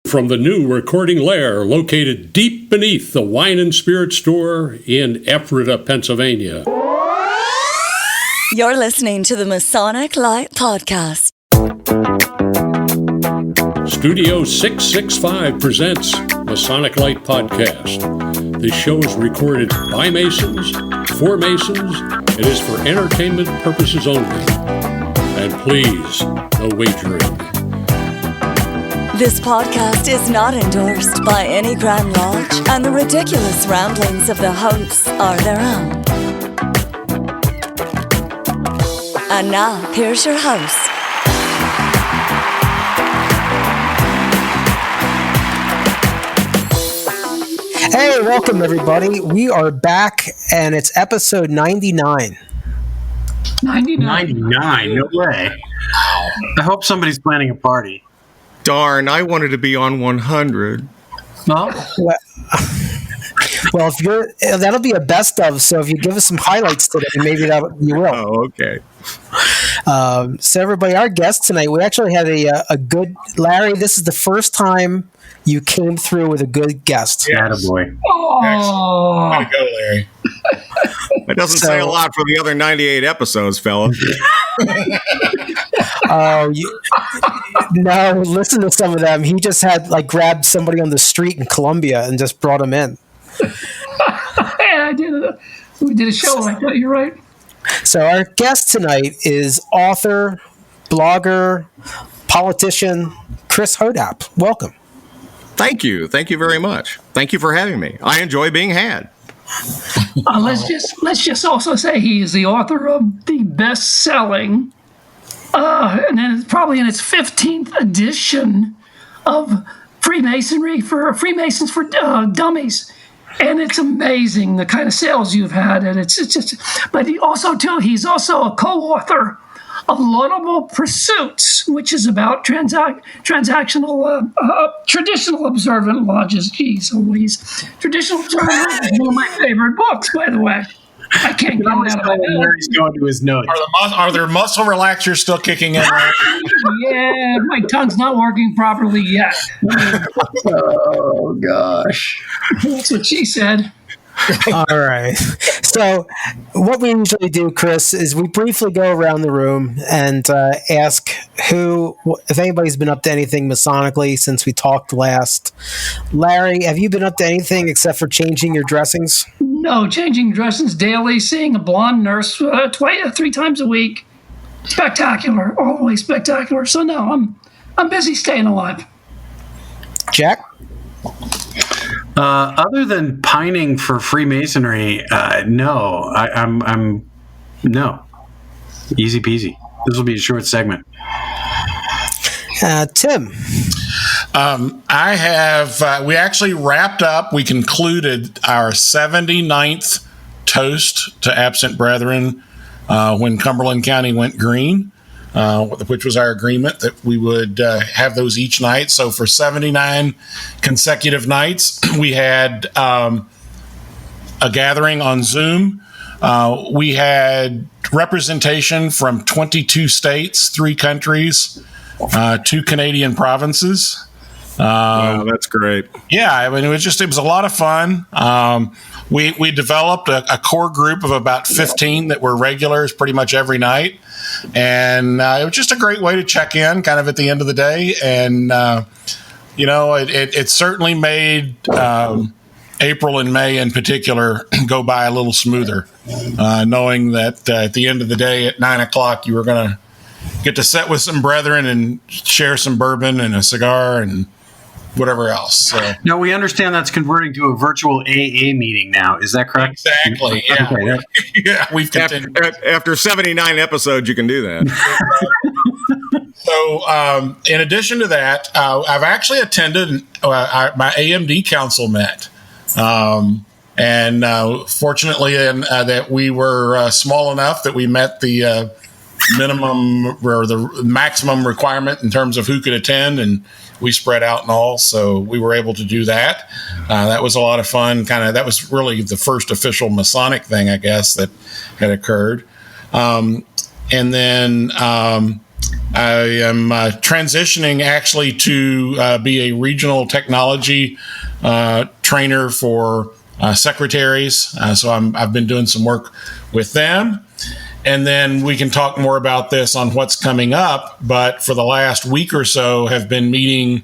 From the new recording lair located deep beneath the Wine and Spirit store in Ephrata, Pennsylvania. You're listening to the Masonic Light Podcast. Studio 665 presents Masonic Light Podcast. This show is recorded by Masons, for Masons, and is for entertainment purposes only. And please, no wagering. This podcast is not endorsed by any Grand Lodge, and the ridiculous ramblings of the hosts are their own. And now, here's your host. Hey, welcome everybody. We are back, and it's episode 99. 99? No way. I hope somebody's planning a party. Darn, I wanted to be on 100. Well, if you're, that'll be a best of. So if you give us some highlights today, maybe you will. Oh, okay. So everybody, our guest tonight, we actually had a good Larry. This is the first time you came through with a good guest. attaboy. Oh, Way to go, Larry. That doesn't say a lot for the other 98 episodes, fellas. No, listen to some of them. He just had grabbed somebody on the street in Colombia and just brought him in. yeah, we did a show like that. You're right. So our guest tonight is author, blogger, politician, Chris Hodapp. Welcome. Thank you. Thank you very much. Thank you for having me. I enjoy being had. Let's just also say he is the author of the best-selling, and then it's probably in its 15th edition of Freemasons for Dummies, and it's amazing the kind of sales you've had, and it's just. But he's also a co-author of Laudable Pursuits, which is about transactional, traditional observant lodges. Geez, Louise. Traditional observant lodges is one of my favorite books, by the way. I can't get it out of my head. He's going to his notes. Are there muscle relaxers still kicking in? Yeah, my tongue's not working properly yet. Oh, gosh. That's what she said. All right. So what we usually do, Chris, is we briefly go around the room and ask if anybody's been up to anything Masonically since we talked last. Larry, have you been up to anything except for changing your dressings? No, changing dressings daily, seeing a blonde nurse 3 times a week. Spectacular, always spectacular. So no, I'm busy staying alive. Jack? Other than pining for Freemasonry, no. I'm no. Easy peasy. This will be a short segment. Tim? I have, we actually wrapped up, we concluded our 79th toast to absent brethren when Cumberland County went green, which was our agreement that we would have those each night. So for 79 consecutive nights, we had a gathering on Zoom. We had representation from 22 states, 3 countries, 2 Canadian provinces. Wow, that's great. Yeah, I mean, it was a lot of fun. We developed a core group of about 15 that were regulars pretty much every night. And it was just a great way to check in kind of at the end of the day. And, it certainly made April and May in particular go by a little smoother, knowing that at the end of the day at 9 o'clock, you were going to get to sit with some brethren and share some bourbon and a cigar and whatever else. So. Now, we understand that's converting to a virtual AA meeting now. Is that correct? Exactly. Yeah. Okay. Yeah, we've continued. After 79 episodes, you can do that. So, in addition to that, I've actually attended my AMD council met. Fortunately, that we were small enough that we met the minimum or the maximum requirement in terms of who could attend, and we spread out and all, so we were able to do that. That was a lot of fun. That was really the first official Masonic thing, I guess, that had occurred. And then I am transitioning actually to be a regional technology trainer for secretaries. So I've been doing some work with them. And then we can talk more about this on what's coming up. But for the last week or so, have been meeting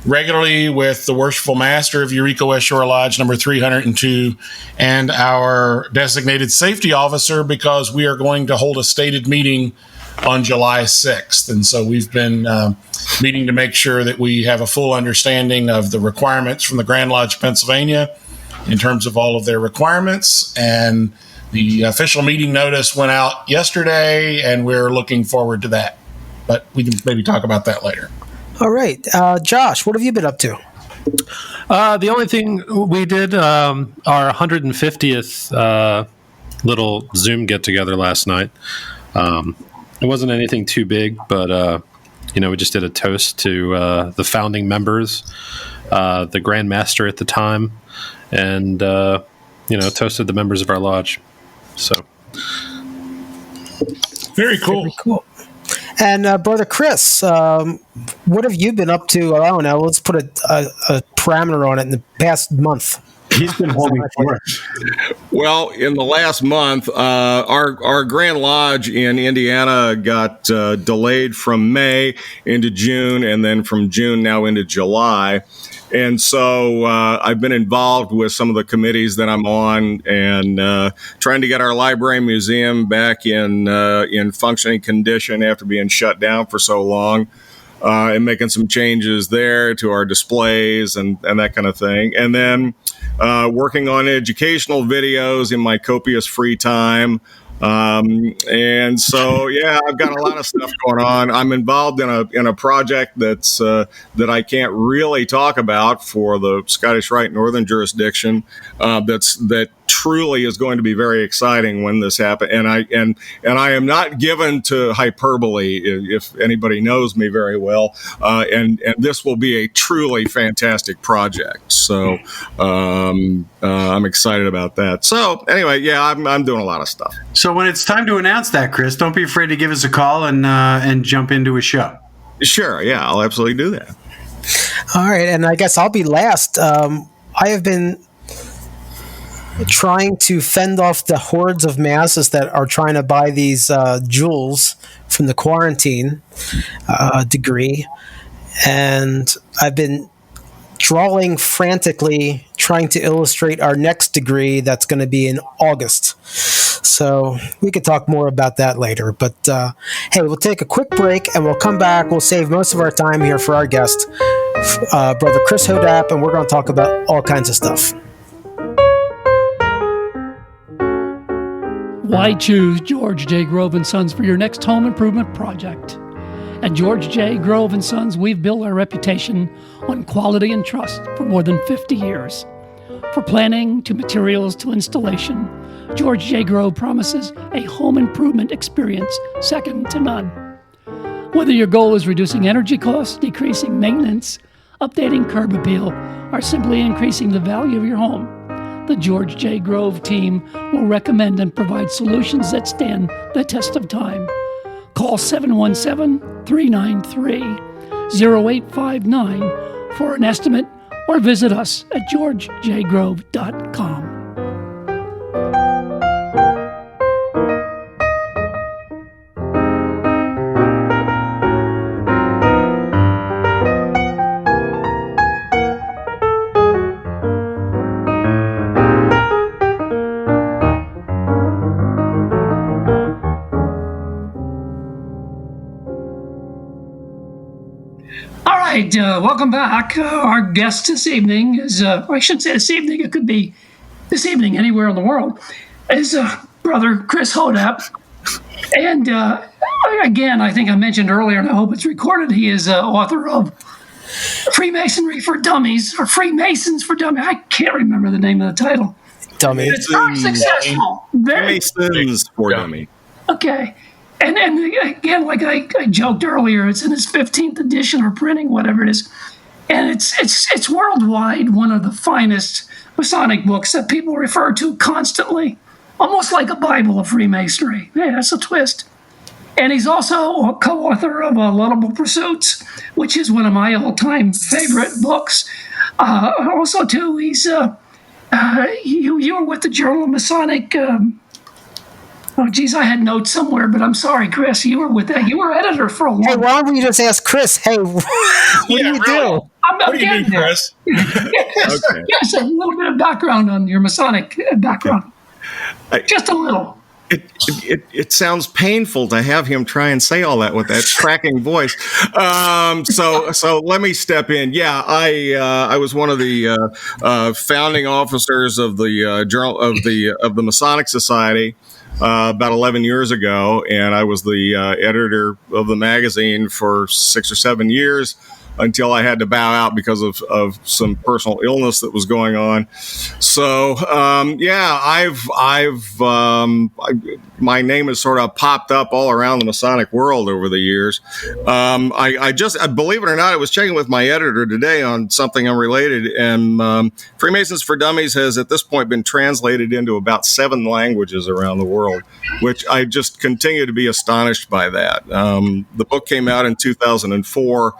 regularly with the Worshipful Master of Eureka West Shore Lodge number 302 and our designated safety officer, because we are going to hold a stated meeting on July 6th. And so we've been meeting to make sure that we have a full understanding of the requirements from the Grand Lodge of Pennsylvania in terms of all of their requirements. And the official meeting notice went out yesterday, and we're looking forward to that. But we can maybe talk about that later. All right. Josh, what have you been up to? The only thing we did, our 150th little Zoom get-together last night. It wasn't anything too big, but, we just did a toast to the founding members, the Grand Master at the time, and, toasted the members of our lodge. So, very cool. Very cool. And Brother Chris, what have you been up to? I don't know. Let's put a parameter on it in the past month. He's been holding forth. Well, in the last month, our Grand Lodge in Indiana got delayed from May into June, and then from June now into July. And so I've been involved with some of the committees that I'm on, and trying to get our library and museum back in functioning condition after being shut down for so long, and making some changes there to our displays and that kind of thing. And then working on educational videos in my copious free time. And so, yeah, I've got a lot of stuff going on. I'm involved in a project that I can't really talk about for the Scottish Rite Northern jurisdiction. That truly is going to be very exciting when this happens. And I am not given to hyperbole, if anybody knows me very well. And this will be a truly fantastic project. So I'm excited about that. So anyway, yeah, I'm doing a lot of stuff. So when it's time to announce that, Chris, don't be afraid to give us a call and jump into a show. Sure, yeah, I'll absolutely do that. All right, and I guess I'll be last. I have been trying to fend off the hordes of masses that are trying to buy these jewels from the quarantine degree, and I've been drawing frantically, trying to illustrate our next degree that's going to be in August. So we could talk more about that later. But hey, we'll take a quick break and we'll come back. We'll save most of our time here for our guest, Brother Chris Hodapp, and we're going to talk about all kinds of stuff. Why choose George J. Grove & Sons for your next home improvement project? At George J. Grove & Sons, we've built our reputation on quality and trust for more than 50 years. From planning to materials to installation, George J. Grove promises a home improvement experience second to none. Whether your goal is reducing energy costs, decreasing maintenance, updating curb appeal, or simply increasing the value of your home, the George J. Grove team will recommend and provide solutions that stand the test of time. Call 717-393-0859 for an estimate or visit us at georgejgrove.com. Welcome back. Our guest this evening is, I shouldn't say this evening, it could be this evening anywhere in the world, is Brother Chris Hodapp. And again, I think I mentioned earlier, and I hope it's recorded, he is author of Freemasonry for Dummies, or Freemasons for Dummies. I can't remember the name of the title. Dummies. It's very successful. Freemasons for Dummies. Okay. And again, like I joked earlier, it's in its 15th edition or printing, whatever it is. And it's worldwide one of the finest Masonic books that people refer to constantly, almost like a Bible of Freemasonry. Hey, that's a twist. And he's also a co-author of Laudable Pursuits, which is one of my all-time favorite books. Also, too, he's you were with the Journal of Masonic. Oh, geez, I had notes somewhere, but I'm sorry, Chris. You were with that. You were editor for a long time. Hey, why don't we just ask Chris? Hey, what do you do? What do you do, Chris? Yes, a little bit of background on your Masonic background. Just a little. It sounds painful to have him try and say all that with that cracking voice. So let me step in. Yeah, I was one of the founding officers of the Journal of the Masonic Society about 11 years ago, and I was the editor of the magazine for 6 or 7 years until I had to bow out because of some personal illness that was going on. So, my name has sort of popped up all around the Masonic world over the years. I believe it or not, I was checking with my editor today on something unrelated, and Freemasons for Dummies has at this point been translated into about 7 languages around the world, which I just continue to be astonished by that. The book came out in 2004.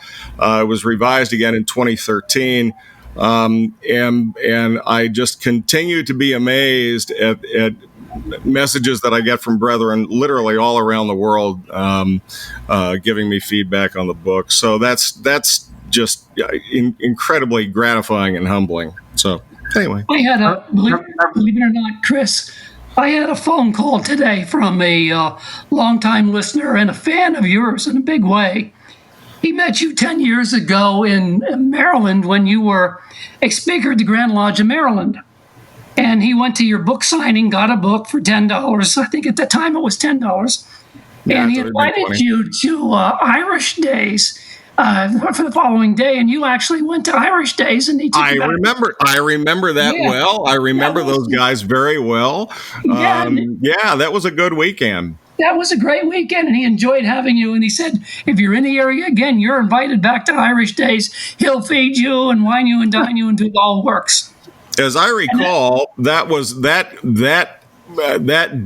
It was revised again in 2013. And I just continue to be amazed at messages that I get from brethren literally all around the world, giving me feedback on the book. So that's just incredibly gratifying and humbling. So anyway, I had believe it or not, Chris, I had a phone call today from a longtime listener and a fan of yours in a big way. He met you 10 years ago in Maryland when you were a speaker at the Grand Lodge of Maryland. And he went to your book signing, got a book for $10. I think at the time it was $10. And he invited you to Irish Days for the following day. And you actually went to Irish Days. And he took I remember that well. I remember those guys very well. That was a good weekend. That was a great weekend, and he enjoyed having you. And he said, if you're in the area again, you're invited back to Irish Days. He'll feed you and wine you and dine you and do all the works. As I recall, that was that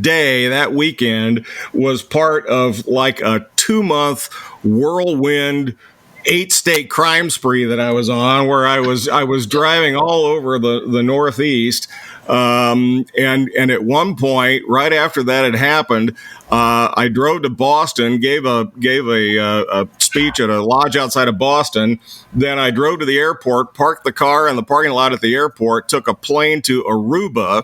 day, that weekend, was part of like a 2-month whirlwind 8-state crime spree that I was on, where I was driving all over the Northeast. And at one point, right after that had happened, I drove to Boston, gave a speech at a lodge outside of Boston. Then I drove to the airport, parked the car in the parking lot at the airport, took a plane to Aruba,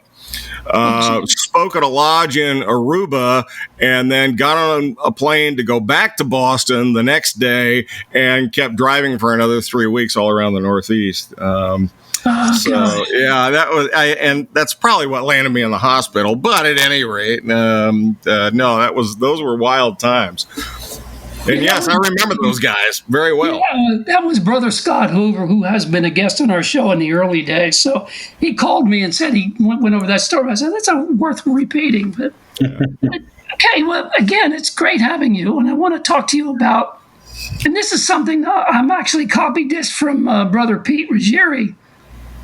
spoke at a lodge in Aruba, and then got on a plane to go back to Boston the next day and kept driving for another 3 weeks all around the Northeast. That was, and that's probably what landed me in the hospital. But at any rate, those were wild times. And yes, I remember those guys very well. Yeah, that was Brother Scott Hoover, who has been a guest on our show in the early days. So he called me and said he went over that story. I said, that's worth repeating. But okay, well, again, it's great having you. And I want to talk to you about, and this is something I'm actually copied this from Brother Pete Ruggieri.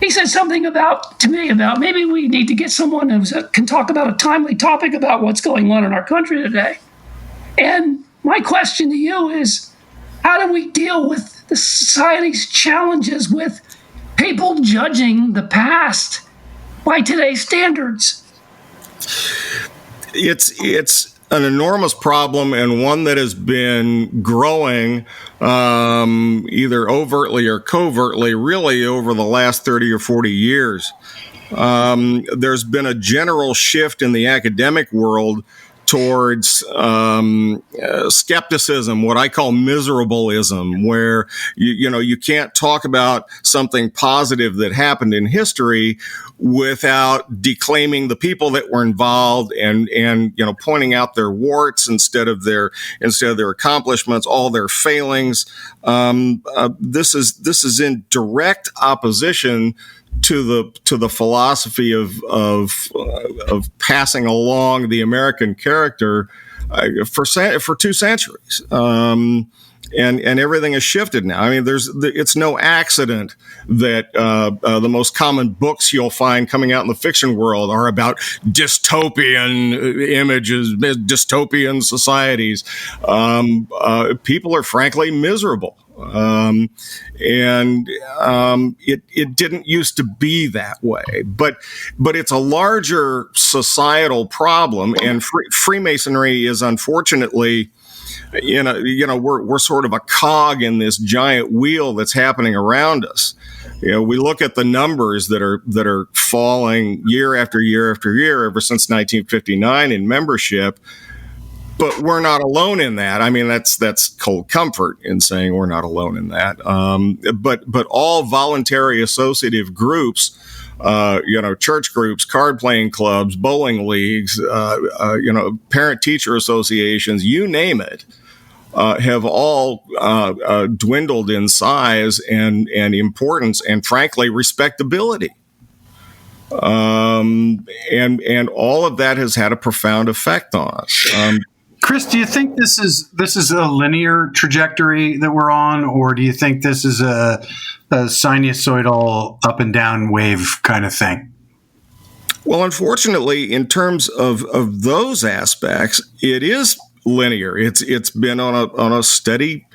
He said something to me about maybe we need to get someone who can talk about a timely topic about what's going on in our country today. And my question to you is, how do we deal with the society's challenges with people judging the past by today's standards? It's an enormous problem, and one that has been growing either overtly or covertly really over the last 30 or 40 years. There's been a general shift in the academic world towards skepticism, what I call miserableism, where you can't talk about something positive that happened in history without declaiming the people that were involved and pointing out their warts instead of their accomplishments, all their failings. This is in direct opposition to the philosophy of passing along the American character for 2 centuries. and everything has shifted now. I mean, it's no accident that the most common books you'll find coming out in the fiction world are about dystopian images, dystopian societies. People are frankly miserable. It didn't used to be that way, but it's a larger societal problem, and Freemasonry is unfortunately, we're sort of a cog in this giant wheel that's happening around us. We look at the numbers that are falling year after year after year ever since 1959 in membership. But we're not alone in that. I mean, that's cold comfort in saying we're not alone in that. But all voluntary associative groups, church groups, card playing clubs, bowling leagues, parent teacher associations, you name it, have all dwindled in size and importance and frankly respectability. And all of that has had a profound effect on us. Chris, do you think this is a linear trajectory that we're on, or do you think this is a sinusoidal up and down wave kind of thing? Well, unfortunately, in terms of those aspects, it is linear. It's been on a steady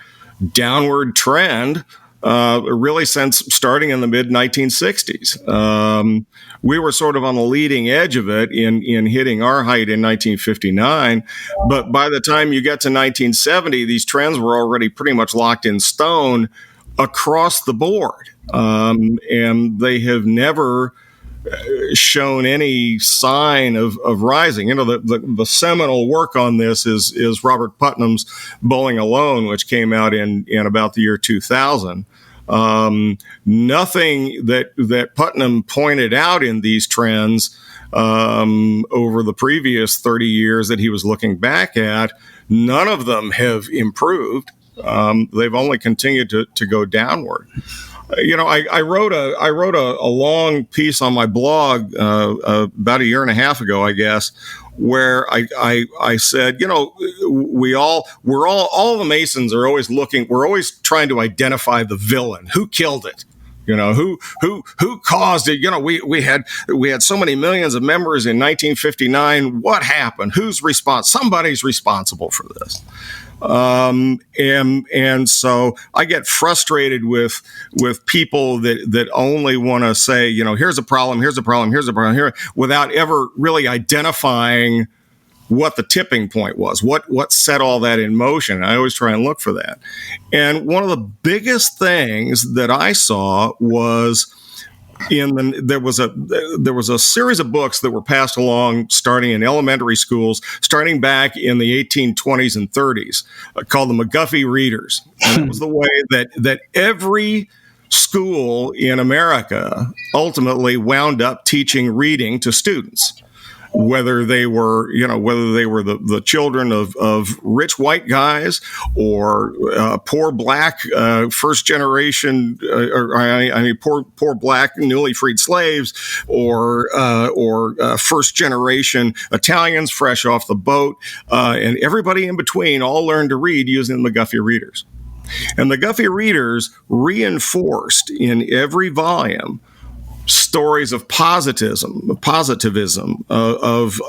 downward trend. Really since starting in the mid 1960s. We were sort of on the leading edge of it in hitting our height in 1959. But by the time you get to 1970, these trends were already pretty much locked in stone across the board. And they have never shown any sign of rising. The seminal work on this is Robert Putnam's Bowling Alone, which came out in about the year 2000. Nothing that Putnam pointed out in these trends over the previous 30 years that he was looking back at, none of them have improved. They've only continued to go downward. I wrote a long piece on my blog about a year and a half ago, I guess, where I said, all the Masons are always looking. We're always trying to identify the villain. Who killed it? Who caused it? We had so many millions of members in 1959. What happened? Who's responsible? Somebody's responsible for this. And so I get frustrated with people that only want to say, here's a problem, without ever really identifying what the tipping point was, what set all that in motion. I always try and look for that. And one of the biggest things that I saw was there was a series of books that were passed along starting in elementary schools, starting back in the 1820s and 30s, called the McGuffey Readers. And that was the way that every school in America ultimately wound up teaching reading to students. Whether they were the children of rich white guys or poor black first generation, poor black newly freed slaves, or first generation Italians fresh off the boat, and everybody in between all learned to read using the McGuffey Readers. And the McGuffey Readers reinforced in every volume stories of positivism, of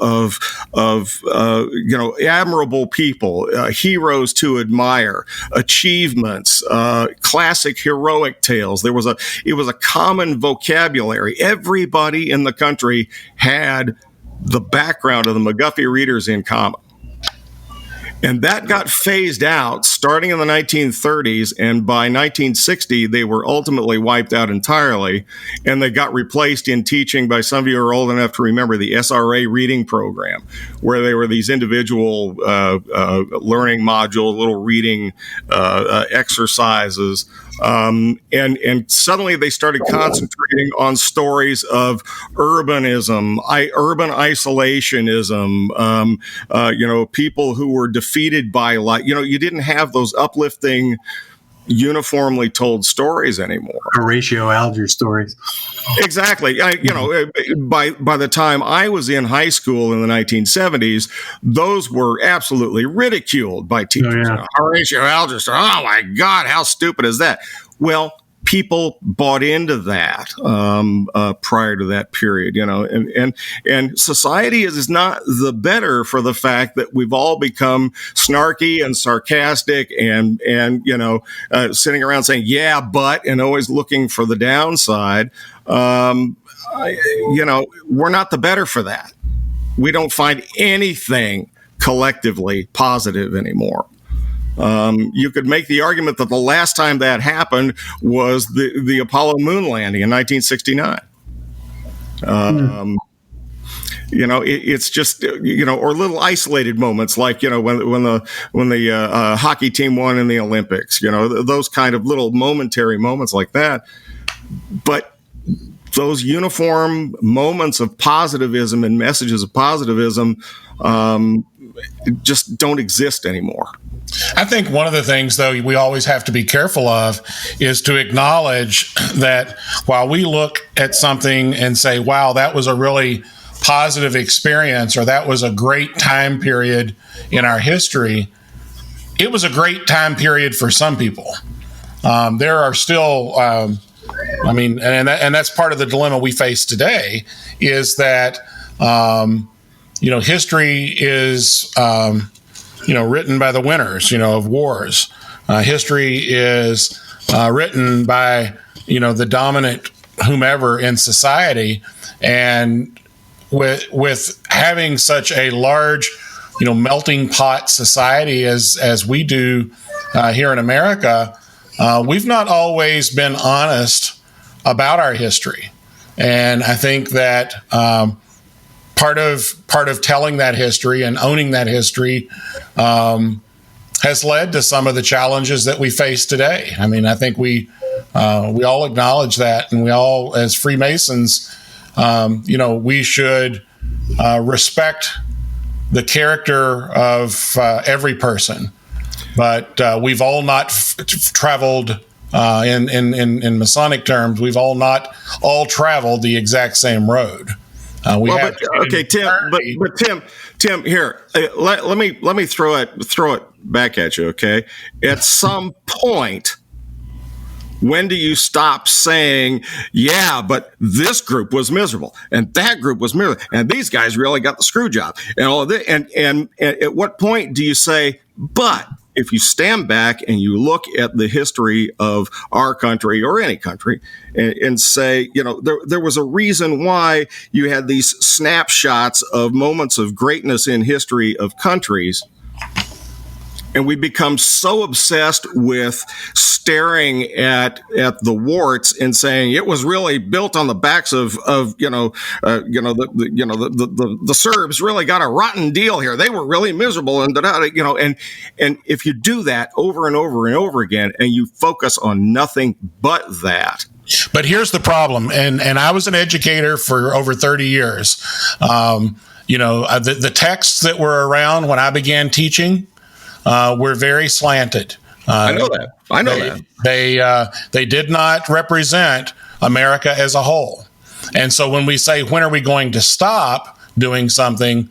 admirable people, heroes to admire, achievements, classic heroic tales. It was a common vocabulary. Everybody in the country had the background of the McGuffey Readers in common. And that got phased out starting in the 1930s, and by 1960, they were ultimately wiped out entirely, and they got replaced in teaching by some of you who are old enough to remember the SRA reading program, where they were these individual learning modules, little reading exercises. And suddenly they started concentrating on stories of urbanism, urban isolationism, people who were defeated by life. You didn't have those uplifting uniformly told stories anymore. Horatio Alger stories. Exactly. By the time I was in high school in the 1970s, those were absolutely ridiculed by teachers. Oh, yeah. Horatio Alger, oh my God, how stupid is that? Well, people bought into that prior to that period, and society is not the better for the fact that we've all become snarky and sarcastic and sitting around saying, yeah, but, and always looking for the downside. We're not the better for that. We don't find anything collectively positive anymore. You could make the argument that the last time that happened was the Apollo moon landing in 1969. It's just, or little isolated moments like, when the hockey team won in the Olympics, those kind of little momentary moments like that. But those uniform moments of positivism and messages of positivism just don't exist anymore. I think one of the things, though, we always have to be careful of is to acknowledge that while we look at something and say, wow, that was a really positive experience, or that was a great time period in our history, it was a great time period for some people. There are still, and that's part of the dilemma we face today, is that, history is, written by the winners, of wars. History is written by, the dominant whomever in society. And with having such a large, melting pot society as we do here in America, we've not always been honest about our history. And I think that part of telling that history and owning that history has led to some of the challenges that we face today. I mean, I think we all acknowledge that, and we all, as Freemasons, we should respect the character of every person. But we've all not traveled in Masonic terms. We've all not all traveled the exact same road. Tim, here, let me throw it back at you. Okay, at some point, when do you stop saying, yeah, but this group was miserable and that group was miserable and these guys really got the screw job and all of that? And at what point do you say, but if you stand back and you look at the history of our country or any country and say, there was a reason why you had these snapshots of moments of greatness in history of countries. And we become so obsessed with staring at the warts and saying it was really built on the backs of the Serbs really got a rotten deal here. They were really miserable and and if you do that over and over and over again and you focus on nothing but that. But here's the problem, and I was an educator for over 30 years. The texts that were around when I began teaching were very slanted. I know that. They did not represent America as a whole. And so when we say, when are we going to stop doing something?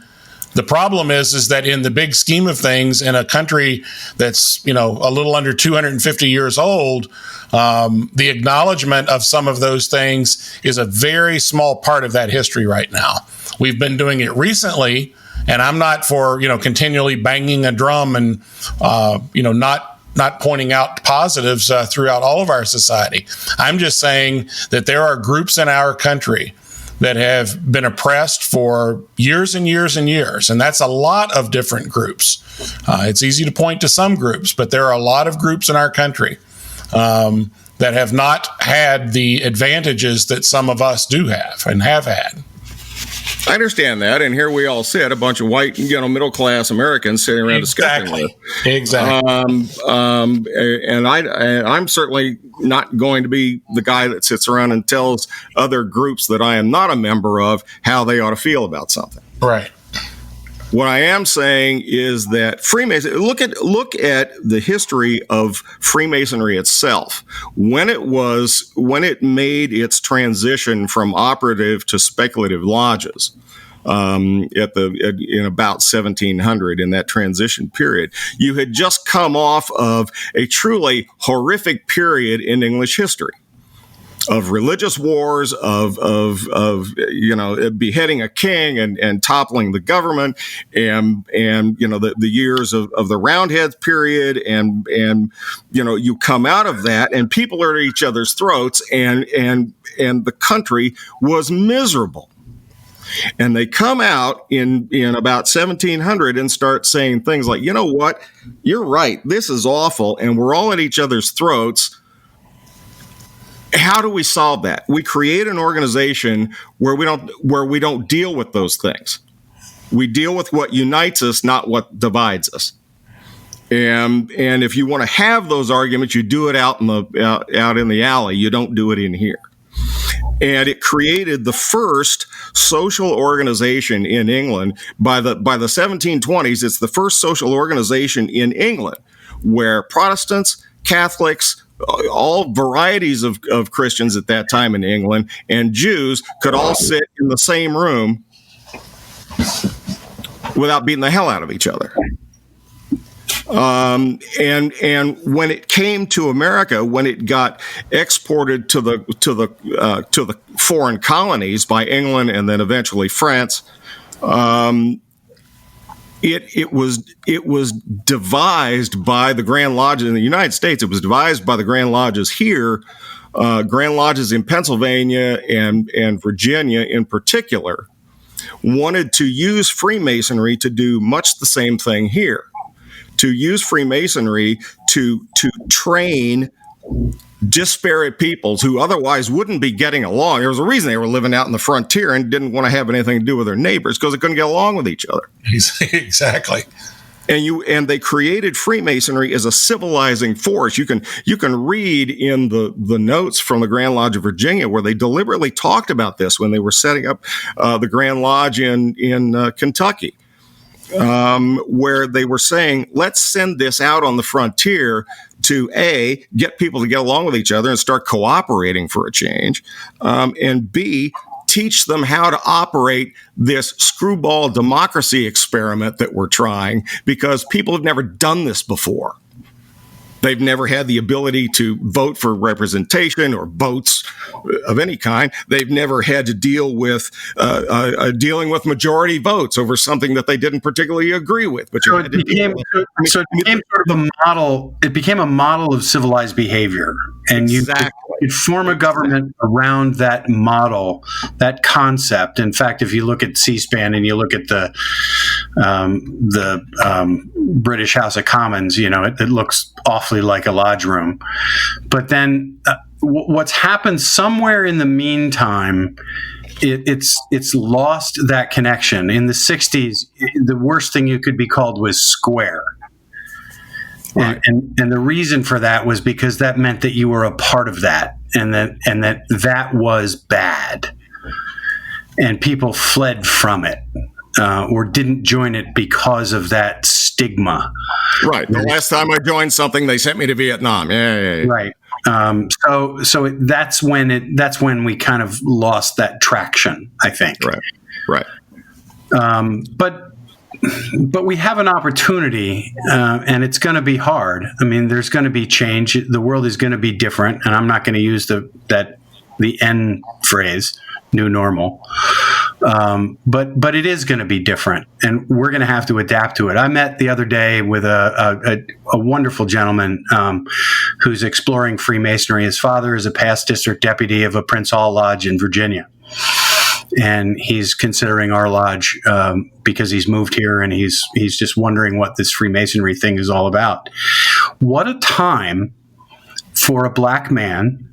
The problem is that in the big scheme of things, in a country that's, a little under 250 years old, the acknowledgement of some of those things is a very small part of that history right now. We've been doing it recently. And I'm not for, continually banging a drum and, not pointing out positives throughout all of our society. I'm just saying that there are groups in our country that have been oppressed for years and years and years. And that's a lot of different groups. It's easy to point to some groups, but there are a lot of groups in our country that have not had the advantages that some of us do have and have had. I understand that, and here we all sit, a bunch of white, middle-class Americans sitting around discussing this. Exactly. And I'm certainly not going to be the guy that sits around and tells other groups that I am not a member of how they ought to feel about something. Right. What I am saying is that Freemasonry, look at the history of Freemasonry itself. When it made its transition from operative to speculative lodges, in about 1700, in that transition period, you had just come off of a truly horrific period in English history, of religious wars, of beheading a king and toppling the government, and the years of the Roundheads period, and you come out of that and people are at each other's throats, and the country was miserable. And they come out in about 1700 and start saying things like, you know what, you're right, this is awful, and we're all at each other's throats. How do we solve that? We create an organization where we don't deal with those things. We deal with what unites us, not what divides us. And if you want to have those arguments, you do it out in the alley. You don't do it in here. And it created the first social organization in England. By the 1720s, it's the first social organization in England where Protestants, Catholics, all varieties of Christians at that time in England, and Jews could all sit in the same room without beating the hell out of each other. And when it came to America, when it got exported to the foreign colonies by England and then eventually France, it was devised by the Grand Lodges in the United States. It was devised by the Grand Lodges here, Grand Lodges in Pennsylvania and Virginia in particular, wanted to use Freemasonry to do much the same thing here. To use Freemasonry to train disparate peoples who otherwise wouldn't be getting along. There was a reason they were living out in the frontier and didn't want to have anything to do with their neighbors, because they couldn't get along with each other. Exactly. And they created Freemasonry as a civilizing force. You can read in the notes from the Grand Lodge of Virginia where they deliberately talked about this when they were setting up the Grand Lodge in Kentucky. Where they were saying, let's send this out on the frontier to A, get people to get along with each other and start cooperating for a change, and B, teach them how to operate this screwball democracy experiment that we're trying, because people have never done this before. They've never had the ability to vote for representation or votes of any kind. They've never had to deal with dealing with majority votes over something that they didn't particularly agree with. But it became sort of a model. It became a model of civilized behavior, and exactly. You could form a government around that model, that concept. In fact, if you look at C-SPAN and you look at the British House of Commons, it looks awfully like a lodge room. But then what's happened somewhere in the meantime, it's lost that connection. In the 60s, the worst thing you could be called was square. Right. And the reason for that was because that meant that you were a part of that, and that was bad. And people fled from it. Or didn't join it because of that stigma. Right. The last time I joined something, they sent me to Vietnam. Yeah. Right. So that's when we kind of lost that traction, I think. Right. But we have an opportunity, and it's going to be hard. I mean, there's going to be change. The world is going to be different, and I'm not going to use the N phrase, new normal. But it is going to be different, and we're going to have to adapt to it. I met the other day with a wonderful gentleman who's exploring Freemasonry. His father is a past district deputy of a Prince Hall Lodge in Virginia, and he's considering our lodge because he's moved here, and he's just wondering what this Freemasonry thing is all about. What a time for a black man,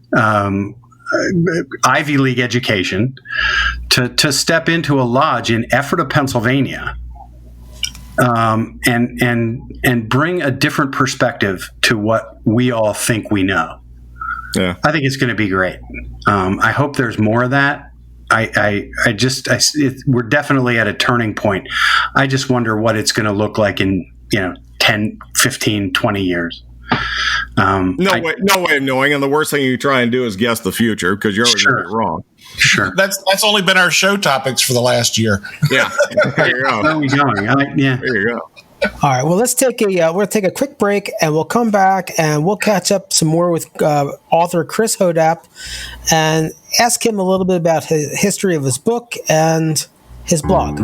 Ivy League education, to step into a lodge in Ephrata, Pennsylvania, and bring a different perspective to what we all think we know. Yeah, I think it's going to be great. I hope there's more of that. we're definitely at a turning point. I just wonder what it's going to look like in 10, 15, 20 years. No way of knowing, and the worst thing you try and do is guess the future because you're always going to be wrong. Sure, that's only been our show topics for the last year. Yeah, there you go. Where are we going? There you go. All right. Well, let's take we'll take a quick break, and we'll come back and we'll catch up some more with author Chris Hodapp and ask him a little bit about his history of his book and his blog.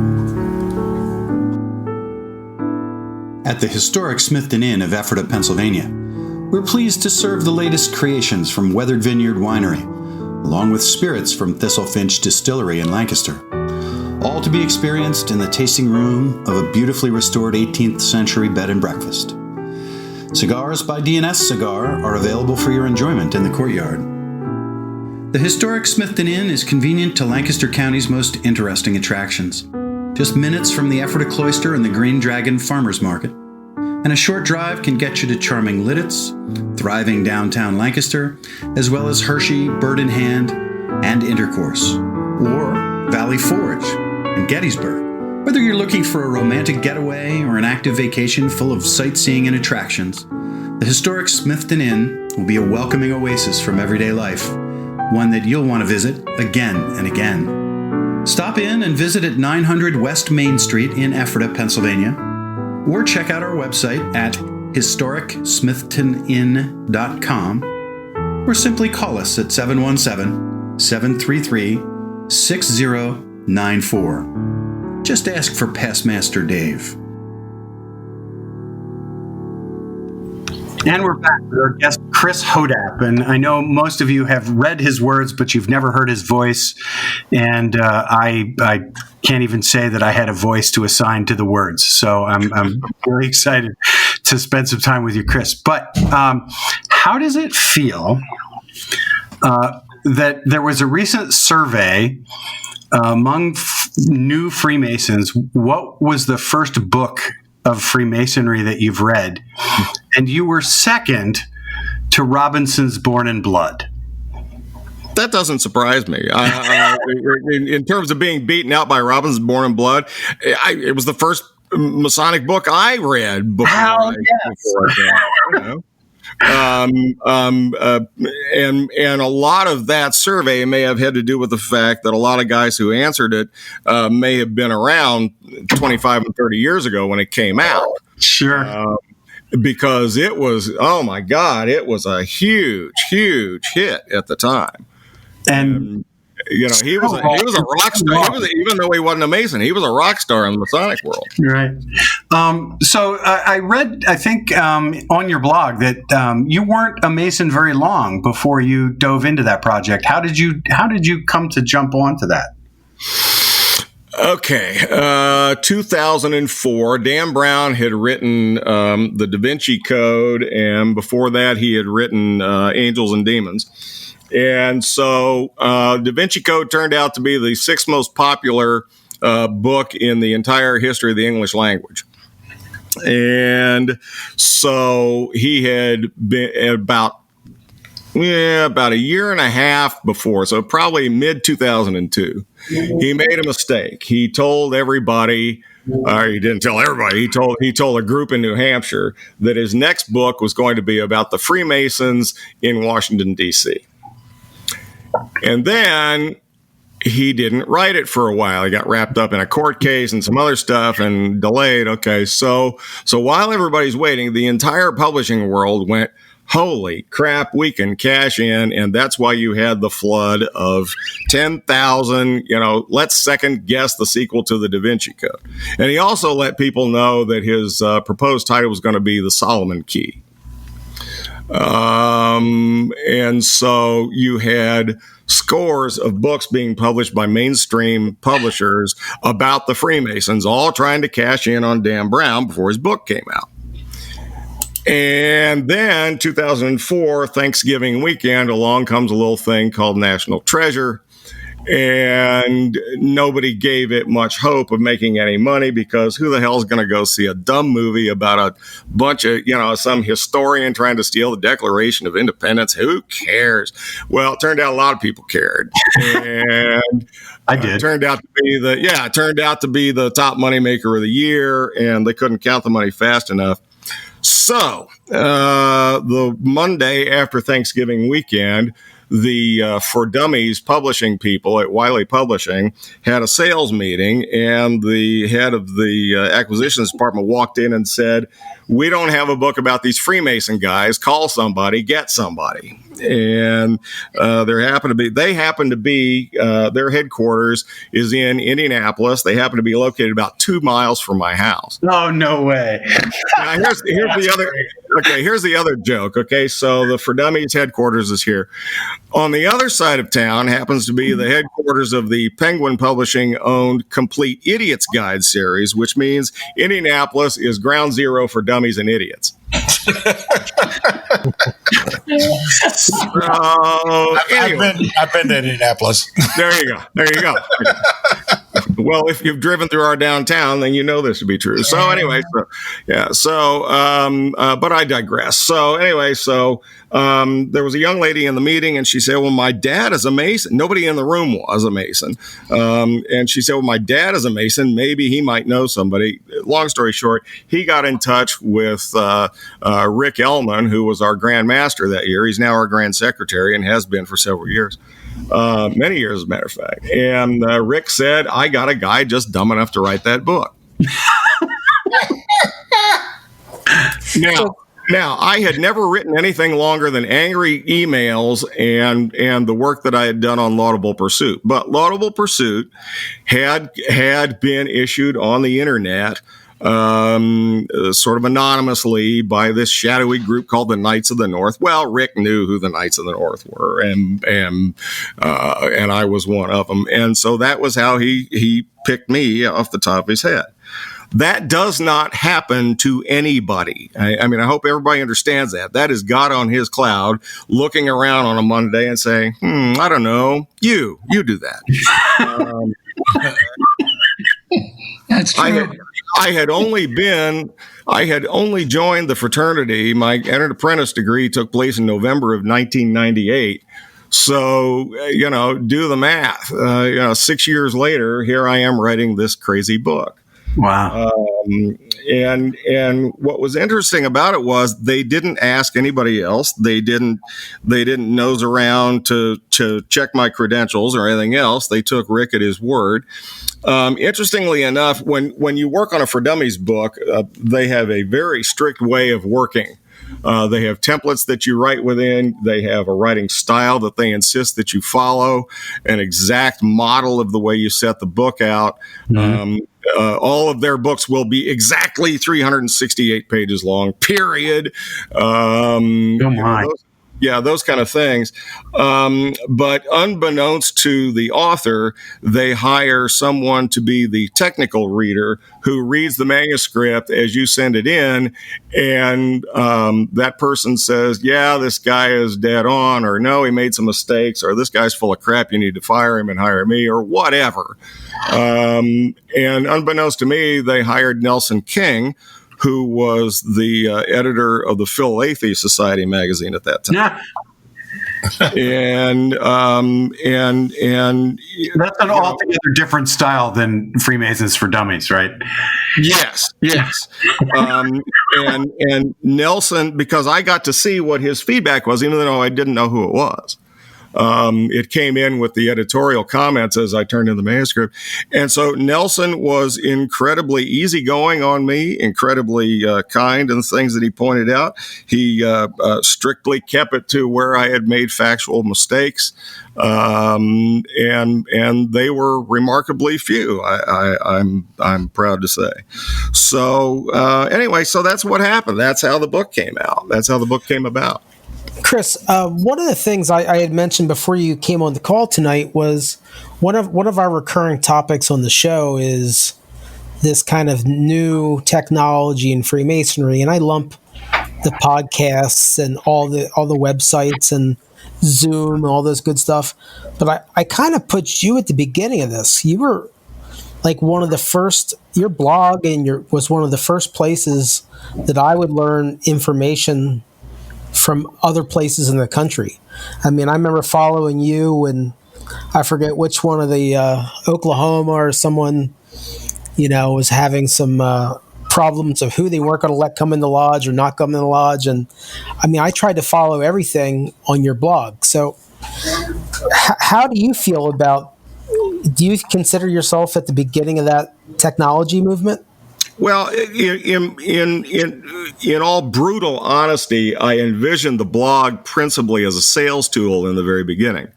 At the historic Smithton Inn of Ephrata, Pennsylvania, we're pleased to serve the latest creations from Weathered Vineyard Winery, along with spirits from Thistlefinch Distillery in Lancaster, all to be experienced in the tasting room of a beautifully restored 18th century bed and breakfast. Cigars by D&S Cigar are available for your enjoyment in the courtyard. The historic Smithton Inn is convenient to Lancaster County's most interesting attractions, just minutes from the Ephrata Cloister and the Green Dragon Farmers Market, and a short drive can get you to charming Lidditz, thriving downtown Lancaster, as well as Hershey, Bird in Hand, and Intercourse, or Valley Forge and Gettysburg. Whether you're looking for a romantic getaway or an active vacation full of sightseeing and attractions, the historic Smithton Inn will be a welcoming oasis from everyday life, one that you'll want to visit again and again. Stop in and visit at 900 West Main Street in Ephrata, Pennsylvania, or check out our website at historicsmithtoninn.com, or simply call us at 717-733-6094. Just ask for Pastmaster Dave. And we're back with our guest, Chris Hodapp. And I know most of you have read his words, but you've never heard his voice. And I can't even say that I had a voice to assign to the words. So I'm very excited to spend some time with you, Chris. But how does it feel that there was a recent survey among new Freemasons? What was the first book of Freemasonry that you've read? And you were second to Robinson's Born in Blood. That doesn't surprise me. In terms of being beaten out by Robinson's Born in Blood, it was the first Masonic book I read before. And a lot of that survey may have had to do with the fact that a lot of guys who answered it may have been around 25 and 30 years ago when it came out. Sure. Because it was, oh my God, it was a huge, huge hit at the time. And he was a rock star. Even though he wasn't a Mason, he was a rock star in the Masonic world. Right. So I read, I think, on your blog that you weren't a Mason very long before you dove into that project. How did you come to jump onto that? Okay, 2004, Dan Brown had written the Da Vinci Code, and before that he had written Angels and Demons. And so Da Vinci Code turned out to be the sixth most popular book in the entire history of the English language. And so he had been about a year and a half before, so probably mid-2002, he made a mistake. He told everybody, he didn't tell everybody, he told a group in New Hampshire that his next book was going to be about the Freemasons in Washington, D.C. And then he didn't write it for a while. He got wrapped up in a court case and some other stuff and delayed. Okay, so while everybody's waiting, the entire publishing world went, holy crap, we can cash in. And that's why you had the flood of 10,000, let's second guess the sequel to the Da Vinci Code. And he also let people know that his proposed title was going to be the Solomon Key. And so you had scores of books being published by mainstream publishers about the Freemasons, all trying to cash in on Dan Brown before his book came out. And then 2004, Thanksgiving weekend, along comes a little thing called National Treasure. And nobody gave it much hope of making any money, because who the hell is going to go see a dumb movie about a bunch of, some historian trying to steal the Declaration of Independence? Who cares? Well, it turned out a lot of people cared. And I did. It turned out to be the top moneymaker of the year, and they couldn't count the money fast enough. So the Monday after Thanksgiving weekend, the For Dummies publishing people at Wiley Publishing had a sales meeting, and the head of the acquisitions department walked in and said, "We don't have a book about these Freemason guys. Call somebody, get somebody." And they happen to be their headquarters is in Indianapolis. They happen to be located about 2 miles from my house. Oh, no way. Now, here's the other. Okay, here's the other joke. Okay, so the For Dummies headquarters is here. On the other side of town happens to be the headquarters of the Penguin Publishing owned Complete Idiots Guide series, which means Indianapolis is ground zero for dummies and idiots. I've been to Indianapolis. There you go. Well, if you've driven through our downtown, then you know this to be true. So anyway, but I digress. So anyway, there was a young lady in the meeting, and she said, "Well, my dad is a Mason." Nobody in the room was a Mason. And she said, "Well, my dad is a Mason. Maybe he might know somebody." Long story short, he got in touch with Rick Ellman, who was our Grand Master that year. He's now our Grand Secretary and has been for several years. Many years, as a matter of fact. And Rick said, "I got a guy just dumb enough to write that book." Now, I had never written anything longer than angry emails and the work that I had done on Laudable Pursuit. But Laudable Pursuit had been issued on the internet, sort of anonymously, by this shadowy group called the Knights of the North. Well, Rick knew who the Knights of the North were, and I was one of them. And so that was how he picked me off the top of his head. That does not happen to anybody. I mean, I hope everybody understands that. That is God on his cloud looking around on a Monday and saying, I don't know, you do that. That's true. I had only joined the fraternity. My entered apprentice degree took place in November of 1998. So, do the math. 6 years later, here I am writing this crazy book. Wow. And what was interesting about it was they didn't ask anybody else. They didn't nose around to check my credentials or anything else. They took Rick at his word. Interestingly enough, when you work on a For Dummies book, they have a very strict way of working. They have templates that you write within. They have a writing style that they insist that you follow, an exact model of the way you set the book out. Mm-hmm. All of their books will be exactly 368 pages long, period. Those kind of things. But unbeknownst to the author, they hire someone to be the technical reader who reads the manuscript as you send it in. And that person says, yeah, this guy is dead on, or no, he made some mistakes, or this guy's full of crap, you need to fire him and hire me, or whatever. And unbeknownst to me, they hired Nelson King, who was the editor of the Philadelphia Society magazine at that time. Yeah. and that's an altogether different style than Freemasons for Dummies, right? Yes. And Nelson, because I got to see what his feedback was, even though I didn't know who it was. It came in with the editorial comments as I turned in the manuscript. And so Nelson was incredibly easygoing on me, incredibly kind in the things that he pointed out. He strictly kept it to where I had made factual mistakes. And they were remarkably few, I'm proud to say. So anyway, so that's what happened. That's how the book came out. That's how the book came about. Chris, one of the things I had mentioned before you came on the call tonight was one of our recurring topics on the show is this kind of new technology in Freemasonry, and I lump the podcasts and all the websites and Zoom, all this good stuff. But I kind of put you at the beginning of this. You were like one of the first. Your blog was one of the first places that I would learn information from other places in the country. I mean, I remember following you, and I forget which one of the Oklahoma or someone, was having some problems of who they weren't going to let come in the lodge or not come in the lodge. And I mean, I tried to follow everything on your blog. So how do you feel about, do you consider yourself at the beginning of that technology movement? Well, in all brutal honesty, I envisioned the blog principally as a sales tool in the very beginning,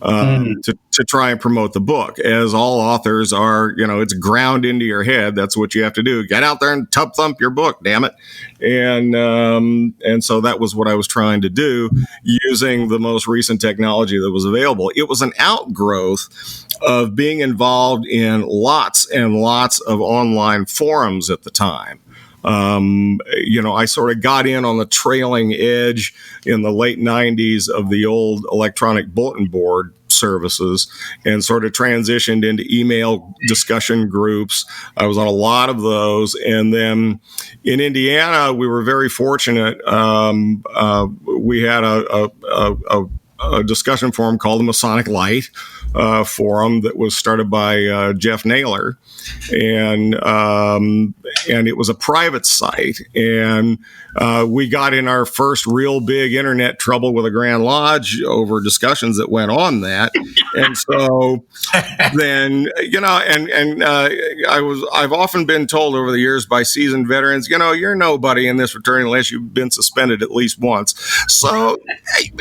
to try and promote the book. As all authors are, it's ground into your head. That's what you have to do. Get out there and tub thump your book, damn it. And so that was what I was trying to do using the most recent technology that was available. It was an outgrowth of being involved in lots and lots of online forums at the time. I sort of got in on the trailing edge in the late 90s of the old electronic bulletin board services and sort of transitioned into email discussion groups. I was on a lot of those. And then in Indiana, we were very fortunate. We had a discussion forum called the Masonic Light forum that was started by Jeff Naylor, and it was a private site, and we got in our first real big internet trouble with a Grand Lodge over discussions that went on that, and so then I've often been told over the years by seasoned veterans, you're nobody in this fraternity unless you've been suspended at least once. So I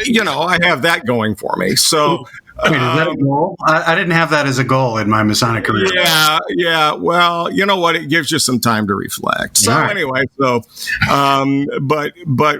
have that going for me. So. Wait, is that a goal? I didn't have that as a goal in my Masonic career. Yeah. Well, you know what? It gives you some time to reflect. So anyway, but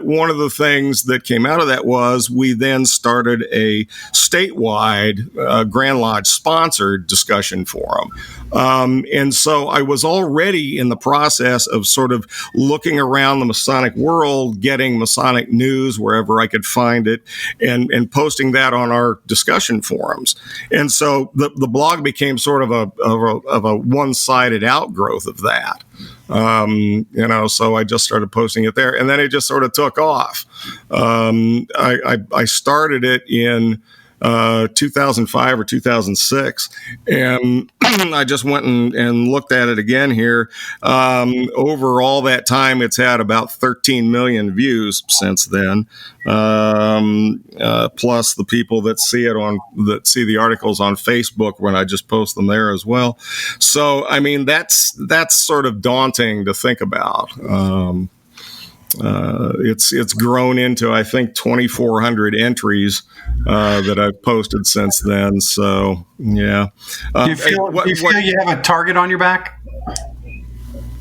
one of the things that came out of that was we then started a statewide Grand Lodge sponsored discussion forum. And so I was already in the process of sort of looking around the Masonic world, getting Masonic news wherever I could find it, and posting that on our discussion forums. And so the blog became sort of a one-sided outgrowth of that. So I just started posting it there, and then it just sort of took off. I started it in 2005 or 2006, and I just went and looked at it again here. Over all that time, it's had about 13 million views since then, plus the people that see the articles on Facebook when I just post them there as well. So, I mean, that's sort of daunting to think about. It's grown into, I think, 2,400 entries that I've posted since then. So, yeah. Do you feel you have a target on your back?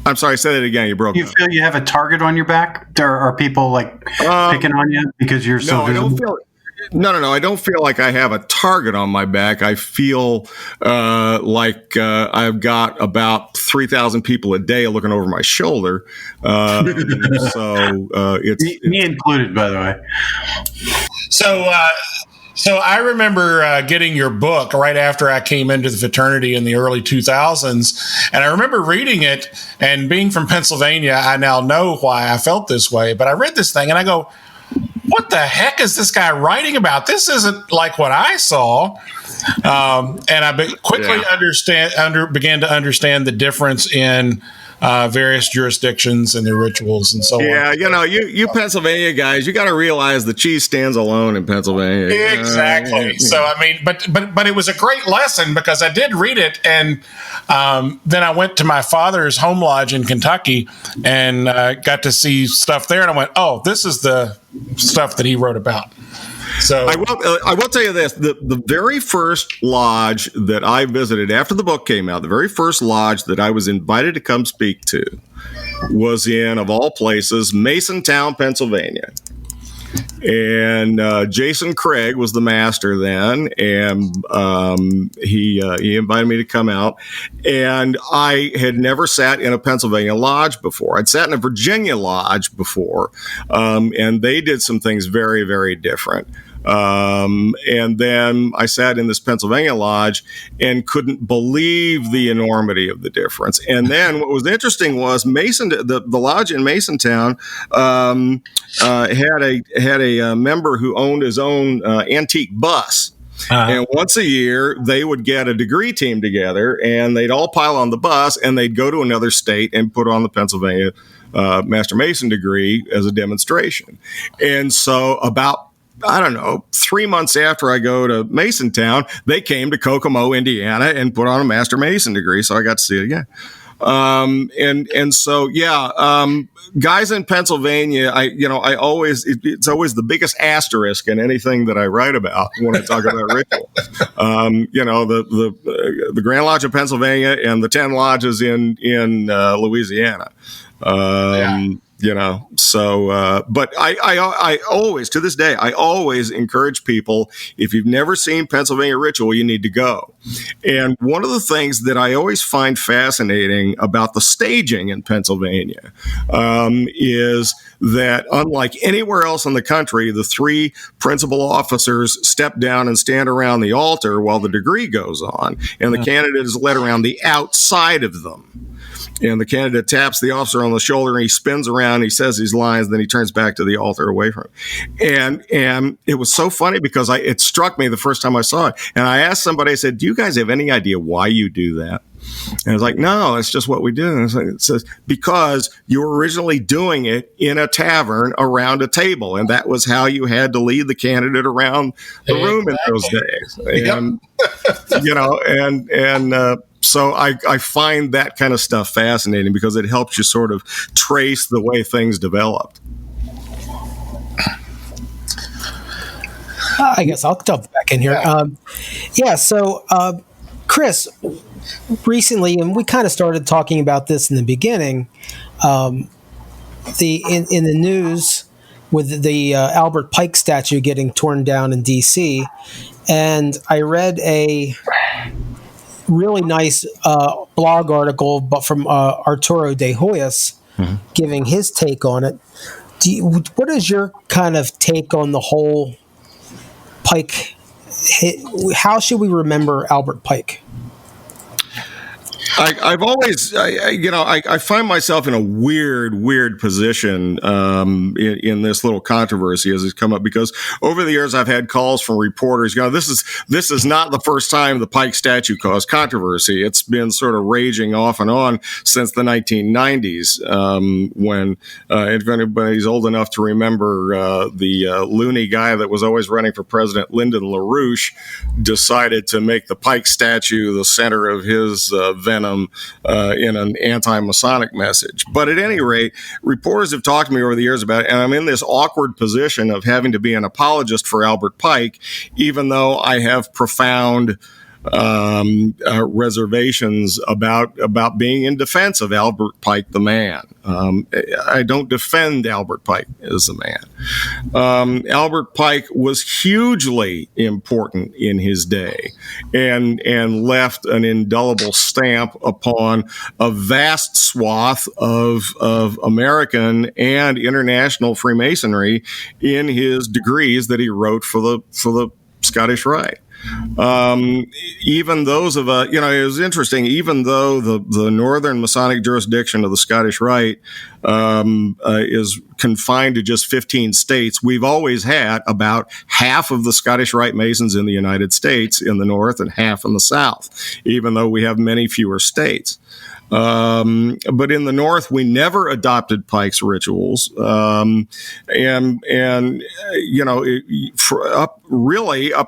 I'm sorry, say that again. You broke. Do you feel you have a target on your back? Are people picking on you because you're so visible? No. I don't feel like I have a target on my back. I feel like I've got about 3,000 people a day looking over my shoulder. It's me included, by the way. So I remember getting your book right after I came into the fraternity in the early 2000s. And I remember reading it, and being from Pennsylvania, I now know why I felt this way. But I read this thing and I go, what the heck is this guy writing about? This isn't like what I saw. And I quickly began to understand the difference in various jurisdictions and their rituals and so on. Yeah, you Pennsylvania guys, you got to realize the cheese stands alone in Pennsylvania. Exactly. So, I mean, but it was a great lesson because I did read it, and then I went to my father's home lodge in Kentucky and got to see stuff there, and I went, oh, this is the stuff that he wrote about. So I will tell you this: the very first lodge that I visited after the book came out, the very first lodge that I was invited to come speak to, was in, of all places, Masontown, Pennsylvania. And Jason Craig was the master then, and he invited me to come out. And I had never sat in a Pennsylvania lodge before. I'd sat in a Virginia lodge before, and they did some things very, very different. And then I sat in this Pennsylvania lodge and couldn't believe the enormity of the difference. And then what was interesting was the lodge in Masontown had a member who owned his own antique bus. And once a year, they would get a degree team together, and they'd all pile on the bus, and they'd go to another state and put on the Pennsylvania Master Mason degree as a demonstration. And so about, 3 months after I go to Masontown, they came to Kokomo, Indiana, and put on a Master Mason degree, so I got to see it again. Guys in Pennsylvania, it's always the biggest asterisk in anything that I write about when I talk about ritual. The Grand Lodge of Pennsylvania and the 10 lodges in Louisiana. But I always, to this day, I always encourage people, if you've never seen Pennsylvania ritual, you need to go. And one of the things that I always find fascinating about the staging in Pennsylvania is that, unlike anywhere else in the country, the 3 principal officers step down and stand around the altar while the degree goes on, and the candidate is led around the outside of them. And the candidate taps the officer on the shoulder, and he spins around, he says these lines, then he turns back to the altar away from him. And it was so funny because it struck me the first time I saw it. And I asked somebody, I said, do you guys have any idea why you do that? And I was like, no, it's just what we do. And it says, because you were originally doing it in a tavern around a table, and that was how you had to lead the candidate around the room in those days. And, so I find that kind of stuff fascinating because it helps you sort of trace the way things developed. I guess I'll jump back in here. So Chris, recently, and we kind of started talking about this in the beginning, in the news with the Albert Pike statue getting torn down in D.C., and I read a really nice blog article, but from Arturo de Hoyos, giving his take on it. What is your kind of take on the whole Pike? How should we remember Albert Pike? I've always, I find myself in a weird position in this little controversy as it's come up, because over the years I've had calls from reporters. This is not the first time the Pike statue caused controversy. It's been sort of raging off and on since the 1990s. When if anybody's old enough to remember the loony guy that was always running for president, Lyndon LaRouche, decided to make the Pike statue the center of his venom in an anti-Masonic message. But at any rate, reporters have talked to me over the years about it, and I'm in this awkward position of having to be an apologist for Albert Pike, even though I have profound reservations about being in defense of Albert Pike the man. I don't defend Albert Pike as the man. Albert Pike was hugely important in his day and left an indelible stamp upon a vast swath of American and international Freemasonry in his degrees that he wrote for the Scottish Rite. Even those of it was interesting, even though the northern Masonic jurisdiction of the Scottish Rite is confined to just 15 states, we've always had about half of the Scottish Rite Masons in the United States in the north and half in the south, even though we have many fewer states. But in the North, we never adopted Pike's rituals, up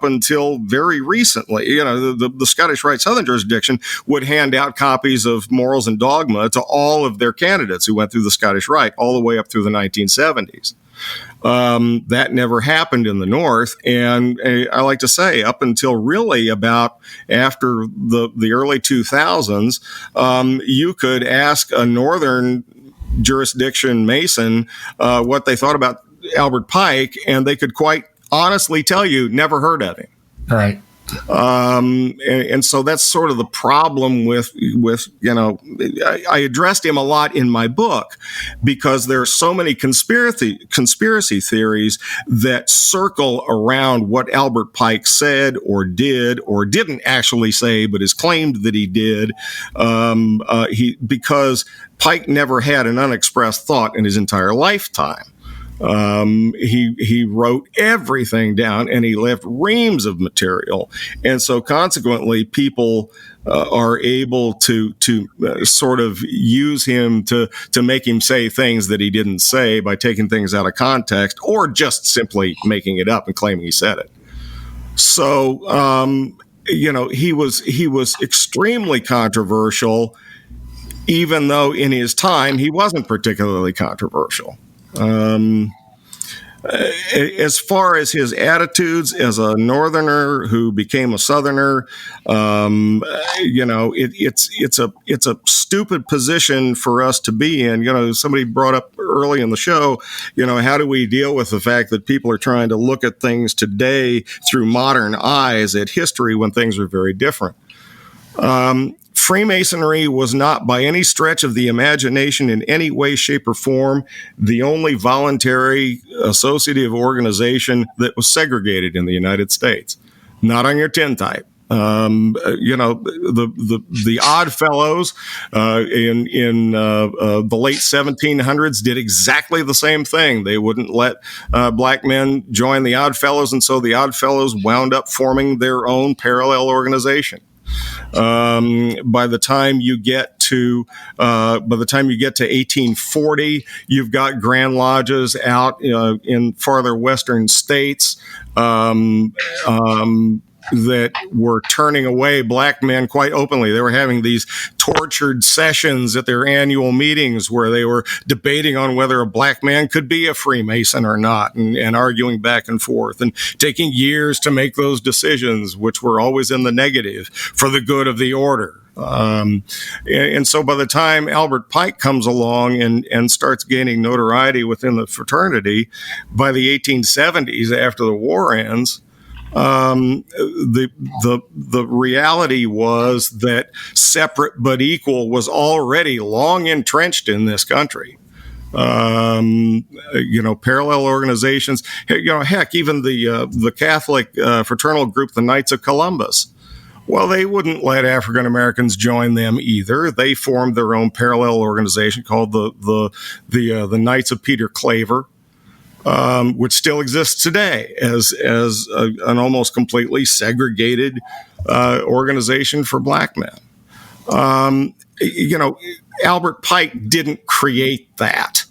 until very recently. The Scottish Rite Southern jurisdiction would hand out copies of Morals and Dogma to all of their candidates who went through the Scottish Rite all the way up through the 1970s. That never happened in the North. And I like to say up until really about after the early 2000s, you could ask a Northern jurisdiction Mason what they thought about Albert Pike, and they could quite honestly tell you, never heard of him. Right. And so that's sort of the problem with I addressed him a lot in my book because there are so many conspiracy theories that circle around what Albert Pike said or did or didn't actually say, but is claimed that he did, because Pike never had an unexpressed thought in his entire lifetime. He wrote everything down, and he left reams of material, and so consequently, people are able to sort of use him to make him say things that he didn't say by taking things out of context, or just simply making it up and claiming he said it. So he was extremely controversial, even though in his time he wasn't particularly controversial. As far as his attitudes as a Northerner who became a Southerner, it's a stupid position for us to be in. Somebody brought up early in the show, how do we deal with the fact that people are trying to look at things today through modern eyes at history when things are very different? Freemasonry was not by any stretch of the imagination in any way, shape, or form the only voluntary associative organization that was segregated in the United States. Not on your tintype. The Odd Fellows in the late 1700s did exactly the same thing. They wouldn't let black men join the Odd Fellows, and so the Odd Fellows wound up forming their own parallel organization. By the time you get to 1840, you've got Grand Lodges out in farther western states that were turning away black men quite openly. They were having these tortured sessions at their annual meetings where they were debating on whether a black man could be a Freemason or not, and arguing back and forth and taking years to make those decisions, which were always in the negative for the good of the order. And so by the time Albert Pike comes along and starts gaining notoriety within the fraternity, by the 1870s, after the war ends, the reality was that separate but equal was already long entrenched in this country. Parallel organizations, heck, even the Catholic fraternal group, the Knights of Columbus. Well, they wouldn't let African Americans join them either. They formed their own parallel organization called the Knights of Peter Claver. Which still exists today as an almost completely segregated organization for black men. Albert Pike didn't create that.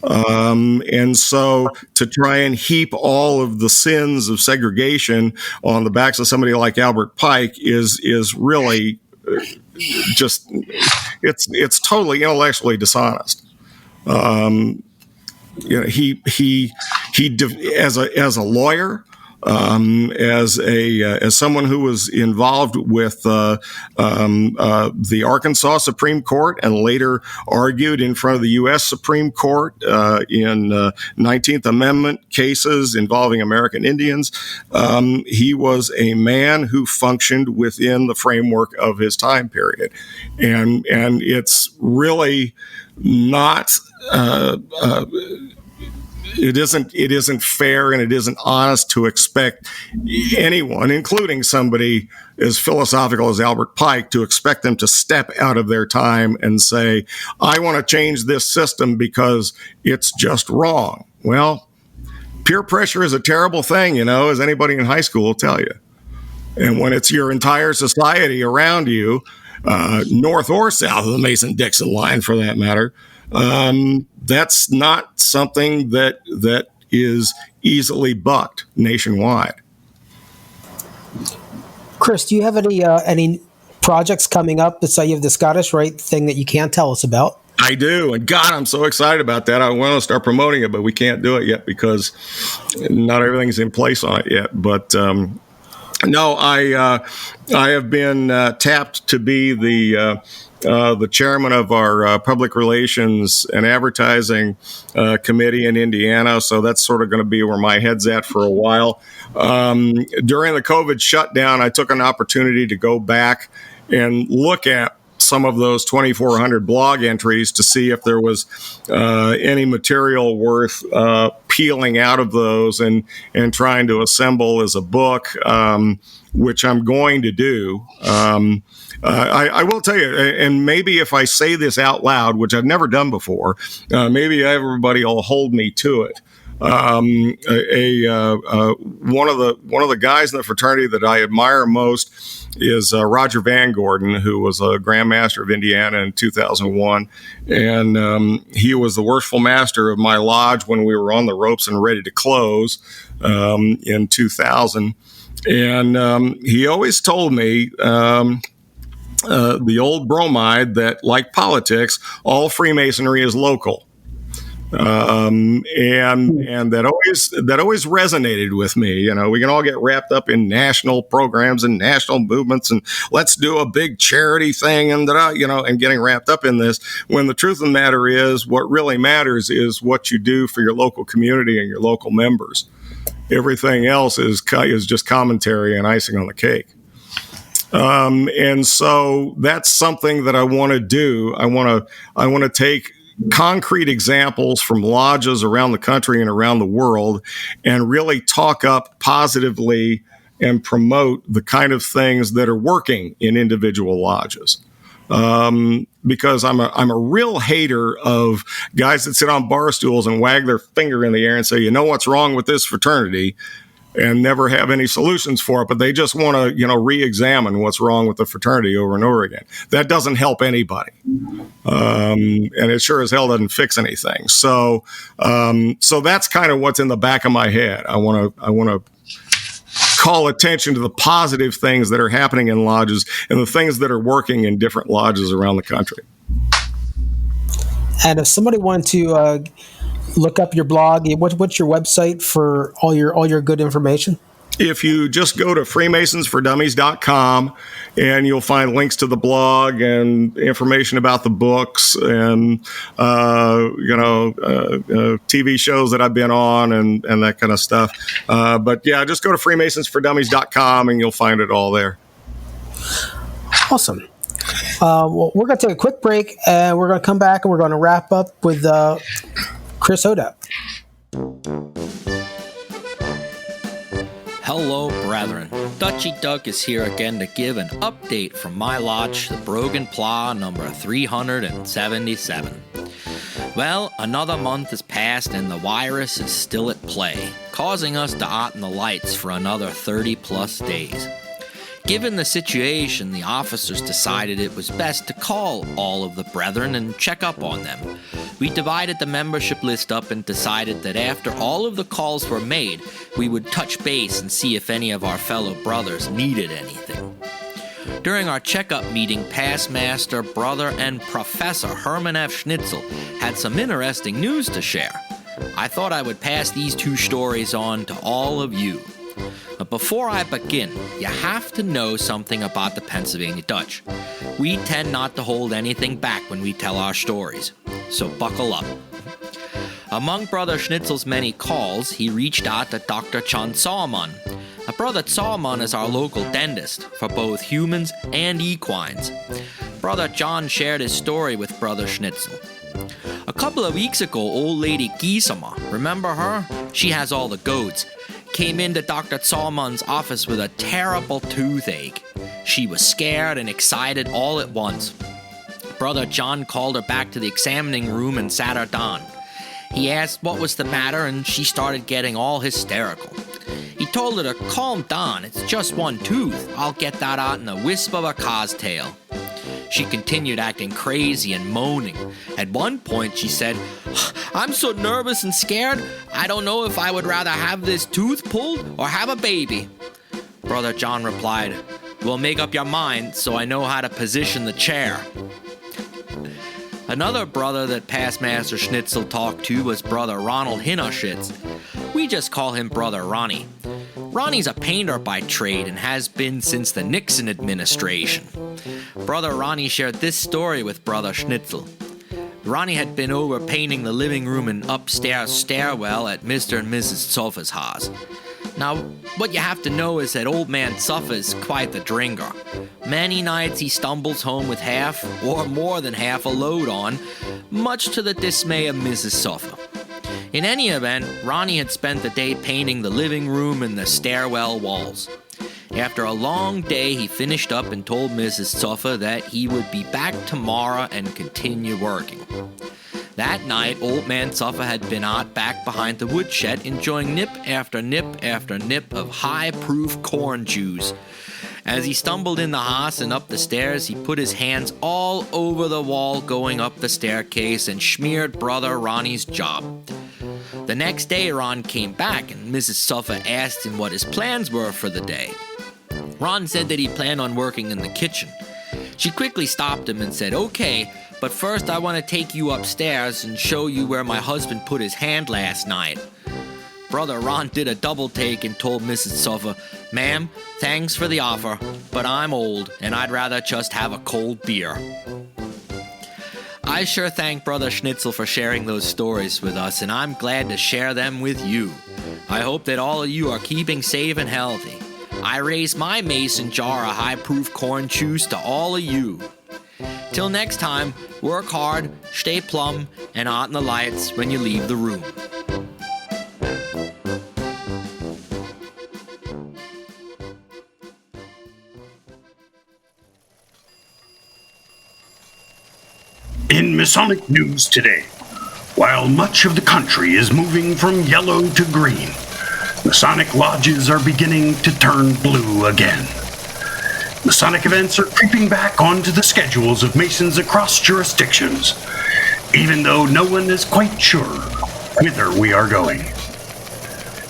And so to try and heap all of the sins of segregation on the backs of somebody like Albert Pike is really just, it's totally intellectually dishonest. He as a lawyer, as someone who was involved with the Arkansas Supreme Court and later argued in front of the U.S. Supreme Court in 19th Amendment cases involving American Indians, he was a man who functioned within the framework of his time period, and it's really not. It isn't fair and it isn't honest to expect anyone, including somebody as philosophical as Albert Pike, to expect them to step out of their time and say, I want to change this system because it's just wrong. Well, peer pressure is a terrible thing, as anybody in high school will tell you. And when it's your entire society around you, north or south of the Mason-Dixon line for that matter, that's not something that is easily bucked nationwide. Chris, do you have any projects coming up besides you have the Scottish Rite thing that you can't tell us about? I do, and God, I'm so excited about that. I want to start promoting it, but we can't do it yet because not everything's in place on it yet. But No, I have been tapped to be the chairman of our public relations and advertising committee in Indiana. So that's sort of going to be where my head's at for a while. During the COVID shutdown, I took an opportunity to go back and look at some of those 2,400 blog entries to see if there was any material worth peeling out of those and trying to assemble as a book, which I'm going to do. I will tell you, and maybe if I say this out loud, which I've never done before, maybe everybody will hold me to it. One of the guys in the fraternity that I admire most is Roger Van Gordon, who was a Grand Master of Indiana in 2001, and he was the worshipful master of my lodge when we were on the ropes and ready to close in 2000. And he always told me, the old bromide, that like politics, all Freemasonry is local. And that always resonated with me. You know, we can all get wrapped up in national programs and national movements, and let's do a big charity thing, and and getting wrapped up in this. When the truth of the matter is, what really matters is what you do for your local community and your local members. Everything else is just commentary and icing on the cake. And so that's something that I want to do. I want to take concrete examples from lodges around the country and around the world and really talk up positively and promote the kind of things that are working in individual lodges. Because I'm a real hater of guys that sit on bar stools and wag their finger in the air and say, you know what's wrong with this fraternity, and never have any solutions for it, but they just want to, re-examine what's wrong with the fraternity over and over again. That doesn't help anybody. And it sure as hell doesn't fix anything. So that's kind of what's in the back of my head. I want to call attention to the positive things that are happening in lodges and the things that are working in different lodges around the country. And if somebody wanted to look up your blog, what's your website for all your good information? If you just go to freemasonsfordummies.com, and you'll find links to the blog and information about the books and TV shows that I've been on and that kind of stuff. But yeah, just go to freemasonsfordummies.com and you'll find it all there. Awesome. Well, we're going to take a quick break, and we're going to come back and we're going to wrap up with Chris Hodapp. Hello, brethren. Dutchie Doug is here again to give an update from my lodge, the Brogan Plah number 377. Well, another month has passed and the virus is still at play, causing us to out in the lights for another 30-plus days. Given the situation, the officers decided it was best to call all of the brethren and check up on them. We divided the membership list up and decided that after all of the calls were made, we would touch base and see if any of our fellow brothers needed anything. During our checkup meeting, past master, brother, and Professor Herman F. Schnitzel had some interesting news to share. I thought I would pass these two stories on to all of you. But before I begin, you have to know something about the Pennsylvania Dutch. We tend not to hold anything back when we tell our stories, so buckle up. Among Brother Schnitzel's many calls, he reached out to Dr. John Salmon. Brother Salmon is our local dentist for both humans and equines. Brother John shared his story with Brother Schnitzel. A couple of weeks ago, old lady Gisama, remember her? She has all the goats. Came into Dr. Salmon's office with a terrible toothache. She was scared and excited all at once. Brother John called her back to the examining room and sat her down. He asked what was the matter, and she started getting all hysterical. He told her to calm down. It's just one tooth. I'll get that out in the wisp of a cow's tail. She continued acting crazy and moaning. At one point, she said, I'm so nervous and scared, I don't know if I would rather have this tooth pulled or have a baby. Brother John replied, well, make up your mind so I know how to position the chair. Another brother that past Master Schnitzel talked to was Brother Ronald Hinnerschitz. We just call him Brother Ronnie. Ronnie's a painter by trade and has been since the Nixon administration. Brother Ronnie shared this story with Brother Schnitzel. Ronnie had been over painting the living room and upstairs stairwell at Mr. and Mrs. Suffer's house. Now, what you have to know is that old man Suffer is quite the drinker. Many nights he stumbles home with half or more than half a load on, much to the dismay of Mrs. Suffer. In any event, Ronnie had spent the day painting the living room and the stairwell walls. After a long day, he finished up and told Mrs. Suffer that he would be back tomorrow and continue working. That night, old man Suffer had been out back behind the woodshed enjoying nip after nip after nip of high-proof corn juice. As he stumbled in the house and up the stairs, he put his hands all over the wall going up the staircase and smeared Brother Ronnie's job. The next day, Ron came back and Mrs. Suffer asked him what his plans were for the day. Ron said that he planned on working in the kitchen. She quickly stopped him and said, "Okay, but first I want to take you upstairs and show you where my husband put his hand last night." Brother Ron did a double take and told Mrs. Suffer, "Ma'am, thanks for the offer, but I'm old and I'd rather just have a cold beer." I sure thank Brother Schnitzel for sharing those stories with us, and I'm glad to share them with you. I hope that all of you are keeping safe and healthy. I raise my mason jar of high-proof corn juice to all of you. Till next time, work hard, stay plumb, and out in the lights when you leave the room. In Masonic news today, while much of the country is moving from yellow to green, Masonic lodges are beginning to turn blue again. Masonic events are creeping back onto the schedules of Masons across jurisdictions, even though no one is quite sure whither we are going.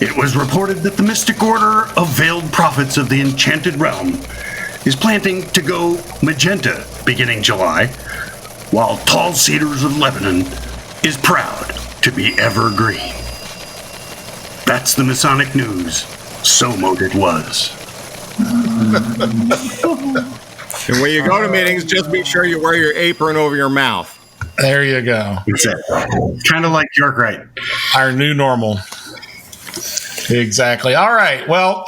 It was reported that the Mystic Order of Veiled Prophets of the Enchanted Realm is planning to go magenta beginning July, while Tall Cedars of Lebanon is proud to be evergreen. That's the Masonic news. So mote it was. And when you go to meetings, just be sure you wear your apron over your mouth. There you go. Kind of like York Wright. Our new normal. Exactly. All right. Well,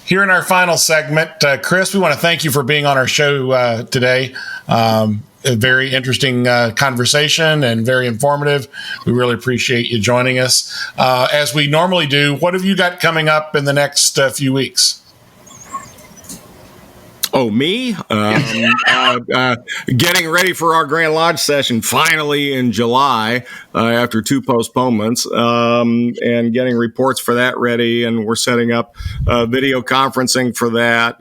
here in our final segment, Chris, we want to thank you for being on our show today. A very interesting conversation and very informative. We really appreciate you joining us. As we normally do, what have you got coming up in the next few weeks? Oh, me? Getting ready for our Grand Lodge session finally in July after 2 postponements, and getting reports for that ready. And we're setting up video conferencing for that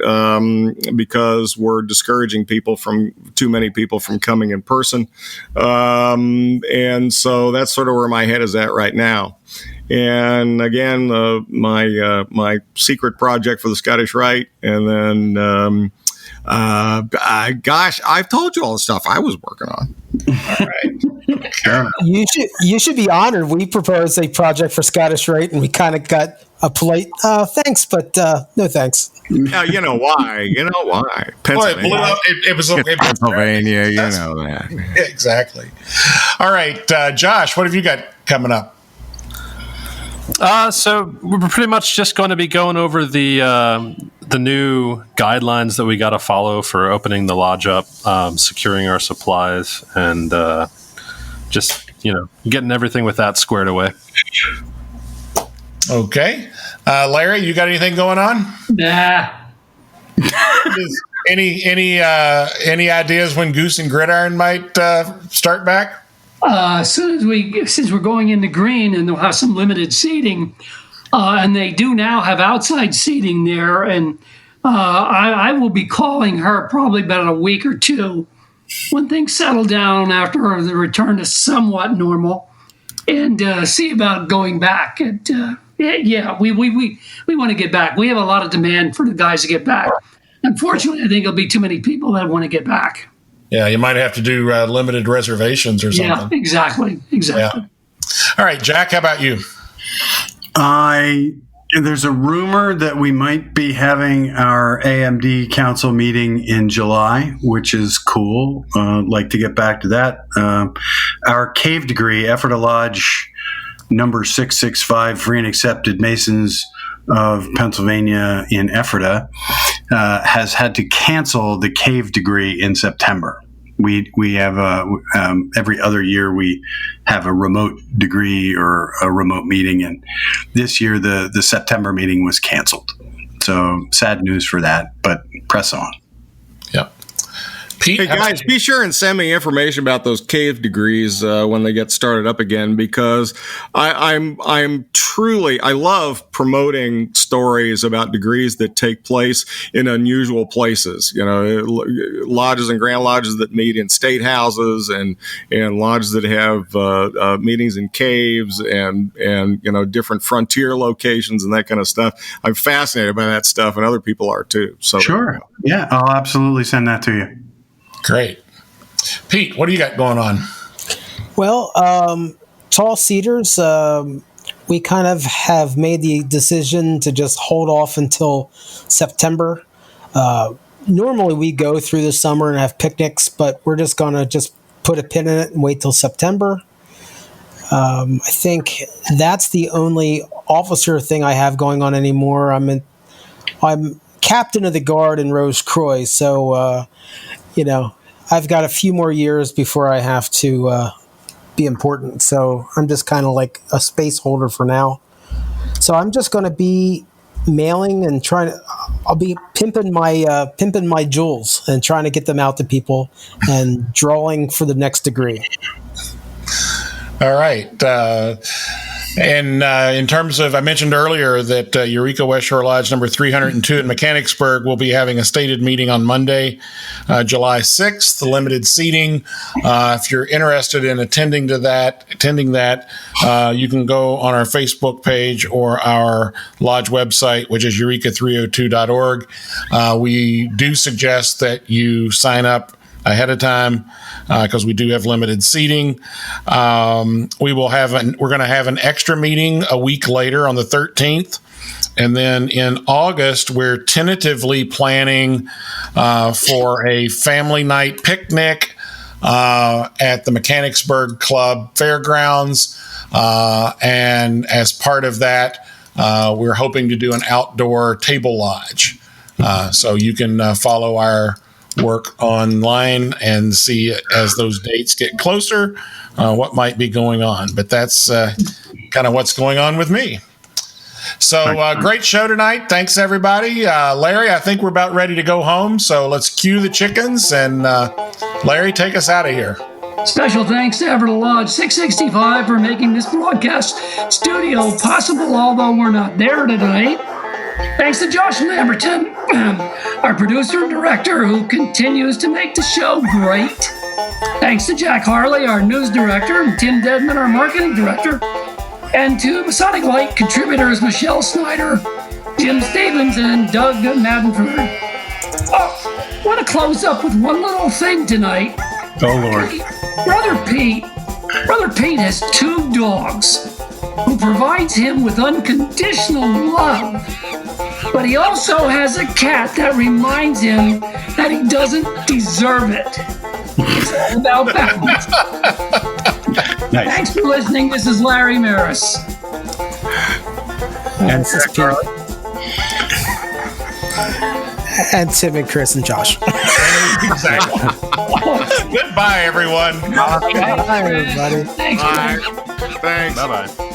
because we're discouraging too many people from coming in person. And so that's sort of where my head is at right now. And again, my secret project for the Scottish Rite, and then I've told you all the stuff I was working on. All right, sure. You should be honored. We proposed a project for Scottish Rite, and we kind of got a polite thanks, but no thanks. Yeah, you know why? Pennsylvania. Boy, it blew up. It was Pennsylvania. You know that. Exactly. All right, Josh, what have you got coming up? So we're pretty much just going to be going over the new guidelines that we got to follow for opening the lodge up, securing our supplies, and just getting everything with that squared away. Okay, Larry, you got anything going on? Nah. Any ideas when Goose and Gridiron might start back? Since we're going into green and they'll have some limited seating, and they do now have outside seating there, and I will be calling her probably about a week or two when things settle down after the return to somewhat normal, and see about going back. And we want to get back. We have a lot of demand for the guys to get back. Unfortunately, I think there'll be too many people that want to get back. Yeah, you might have to do limited reservations or something. Yeah, exactly. Yeah. All right, Jack, how about you? I There's a rumor that we might be having our AMD council meeting in July, which is cool. Like to get back to that. Our cave degree, Ephrata Lodge number 665, free and accepted Masons of Pennsylvania in Ephrata, has had to cancel the cave degree in September. We have every other year we have a remote degree or a remote meeting, and this year the September meeting was canceled. So sad news for that, but press on. Yep. Pete, hey guys, be sure and send me information about those cave degrees when they get started up again, because I'm truly, I love promoting stories about degrees that take place in unusual places. You know, lodges and grand lodges that meet in state houses, and lodges that have meetings in caves, and you know, different frontier locations and that kind of stuff. I'm fascinated by that stuff, and other people are too. So sure, yeah, I'll absolutely send that to you. Great. Pete, what do you got going on? Well, Tall Cedars, we kind of have made the decision to just hold off until September. Normally we go through the summer and have picnics, but we're just going to just put a pin in it and wait till September. I think that's the only officer thing I have going on anymore. I'm captain of the guard in Rose Croix, so you know, I've got a few more years before I have to be important. So I'm just kind of like a space holder for now. So I'm just going to be mailing and I'll be pimping my jewels and trying to get them out to people and drawing for the next degree. All right. And in terms of, I mentioned earlier that Eureka West Shore Lodge number 302 in Mechanicsburg will be having a stated meeting on Monday, July 6th, limited seating. If you're interested in attending that, you can go on our Facebook page or our lodge website, which is eureka302.org. We do suggest that you sign up ahead of time because we do have limited seating. We're going to have an extra meeting a week later on the 13th. And then in August, we're tentatively planning for a family night picnic at the Mechanicsburg Club Fairgrounds. And as part of that, we're hoping to do an outdoor table lodge. So you can follow our work online and see as those dates get closer what might be going on. But that's kind of what's going on with me. So great show tonight. Thanks, everybody. Larry, I think we're about ready to go home. So let's cue the chickens. And Larry, take us out of here. Special thanks to Ephrata Lodge 665 for making this broadcast studio possible, although we're not there tonight. Thanks to Josh Lamberton, our producer and director, who continues to make the show great. Thanks to Jack Harley, our news director, and Tim Dedman, our marketing director. And to Masonic Light contributors Michelle Snyder, Jim Stevens, and Doug Madenford. I want to close up with one little thing tonight. Oh, Lord. Brother Pete has 2 dogs who provides him with unconditional love. But he also has a cat that reminds him that he doesn't deserve it. It's all about balance. Nice. Thanks for listening. This is Larry Merris. And this is Pete. And Tim and Chris and Josh. Exactly. Goodbye, everyone. Bye, everybody. Thanks. Bye. Thanks. Bye-bye.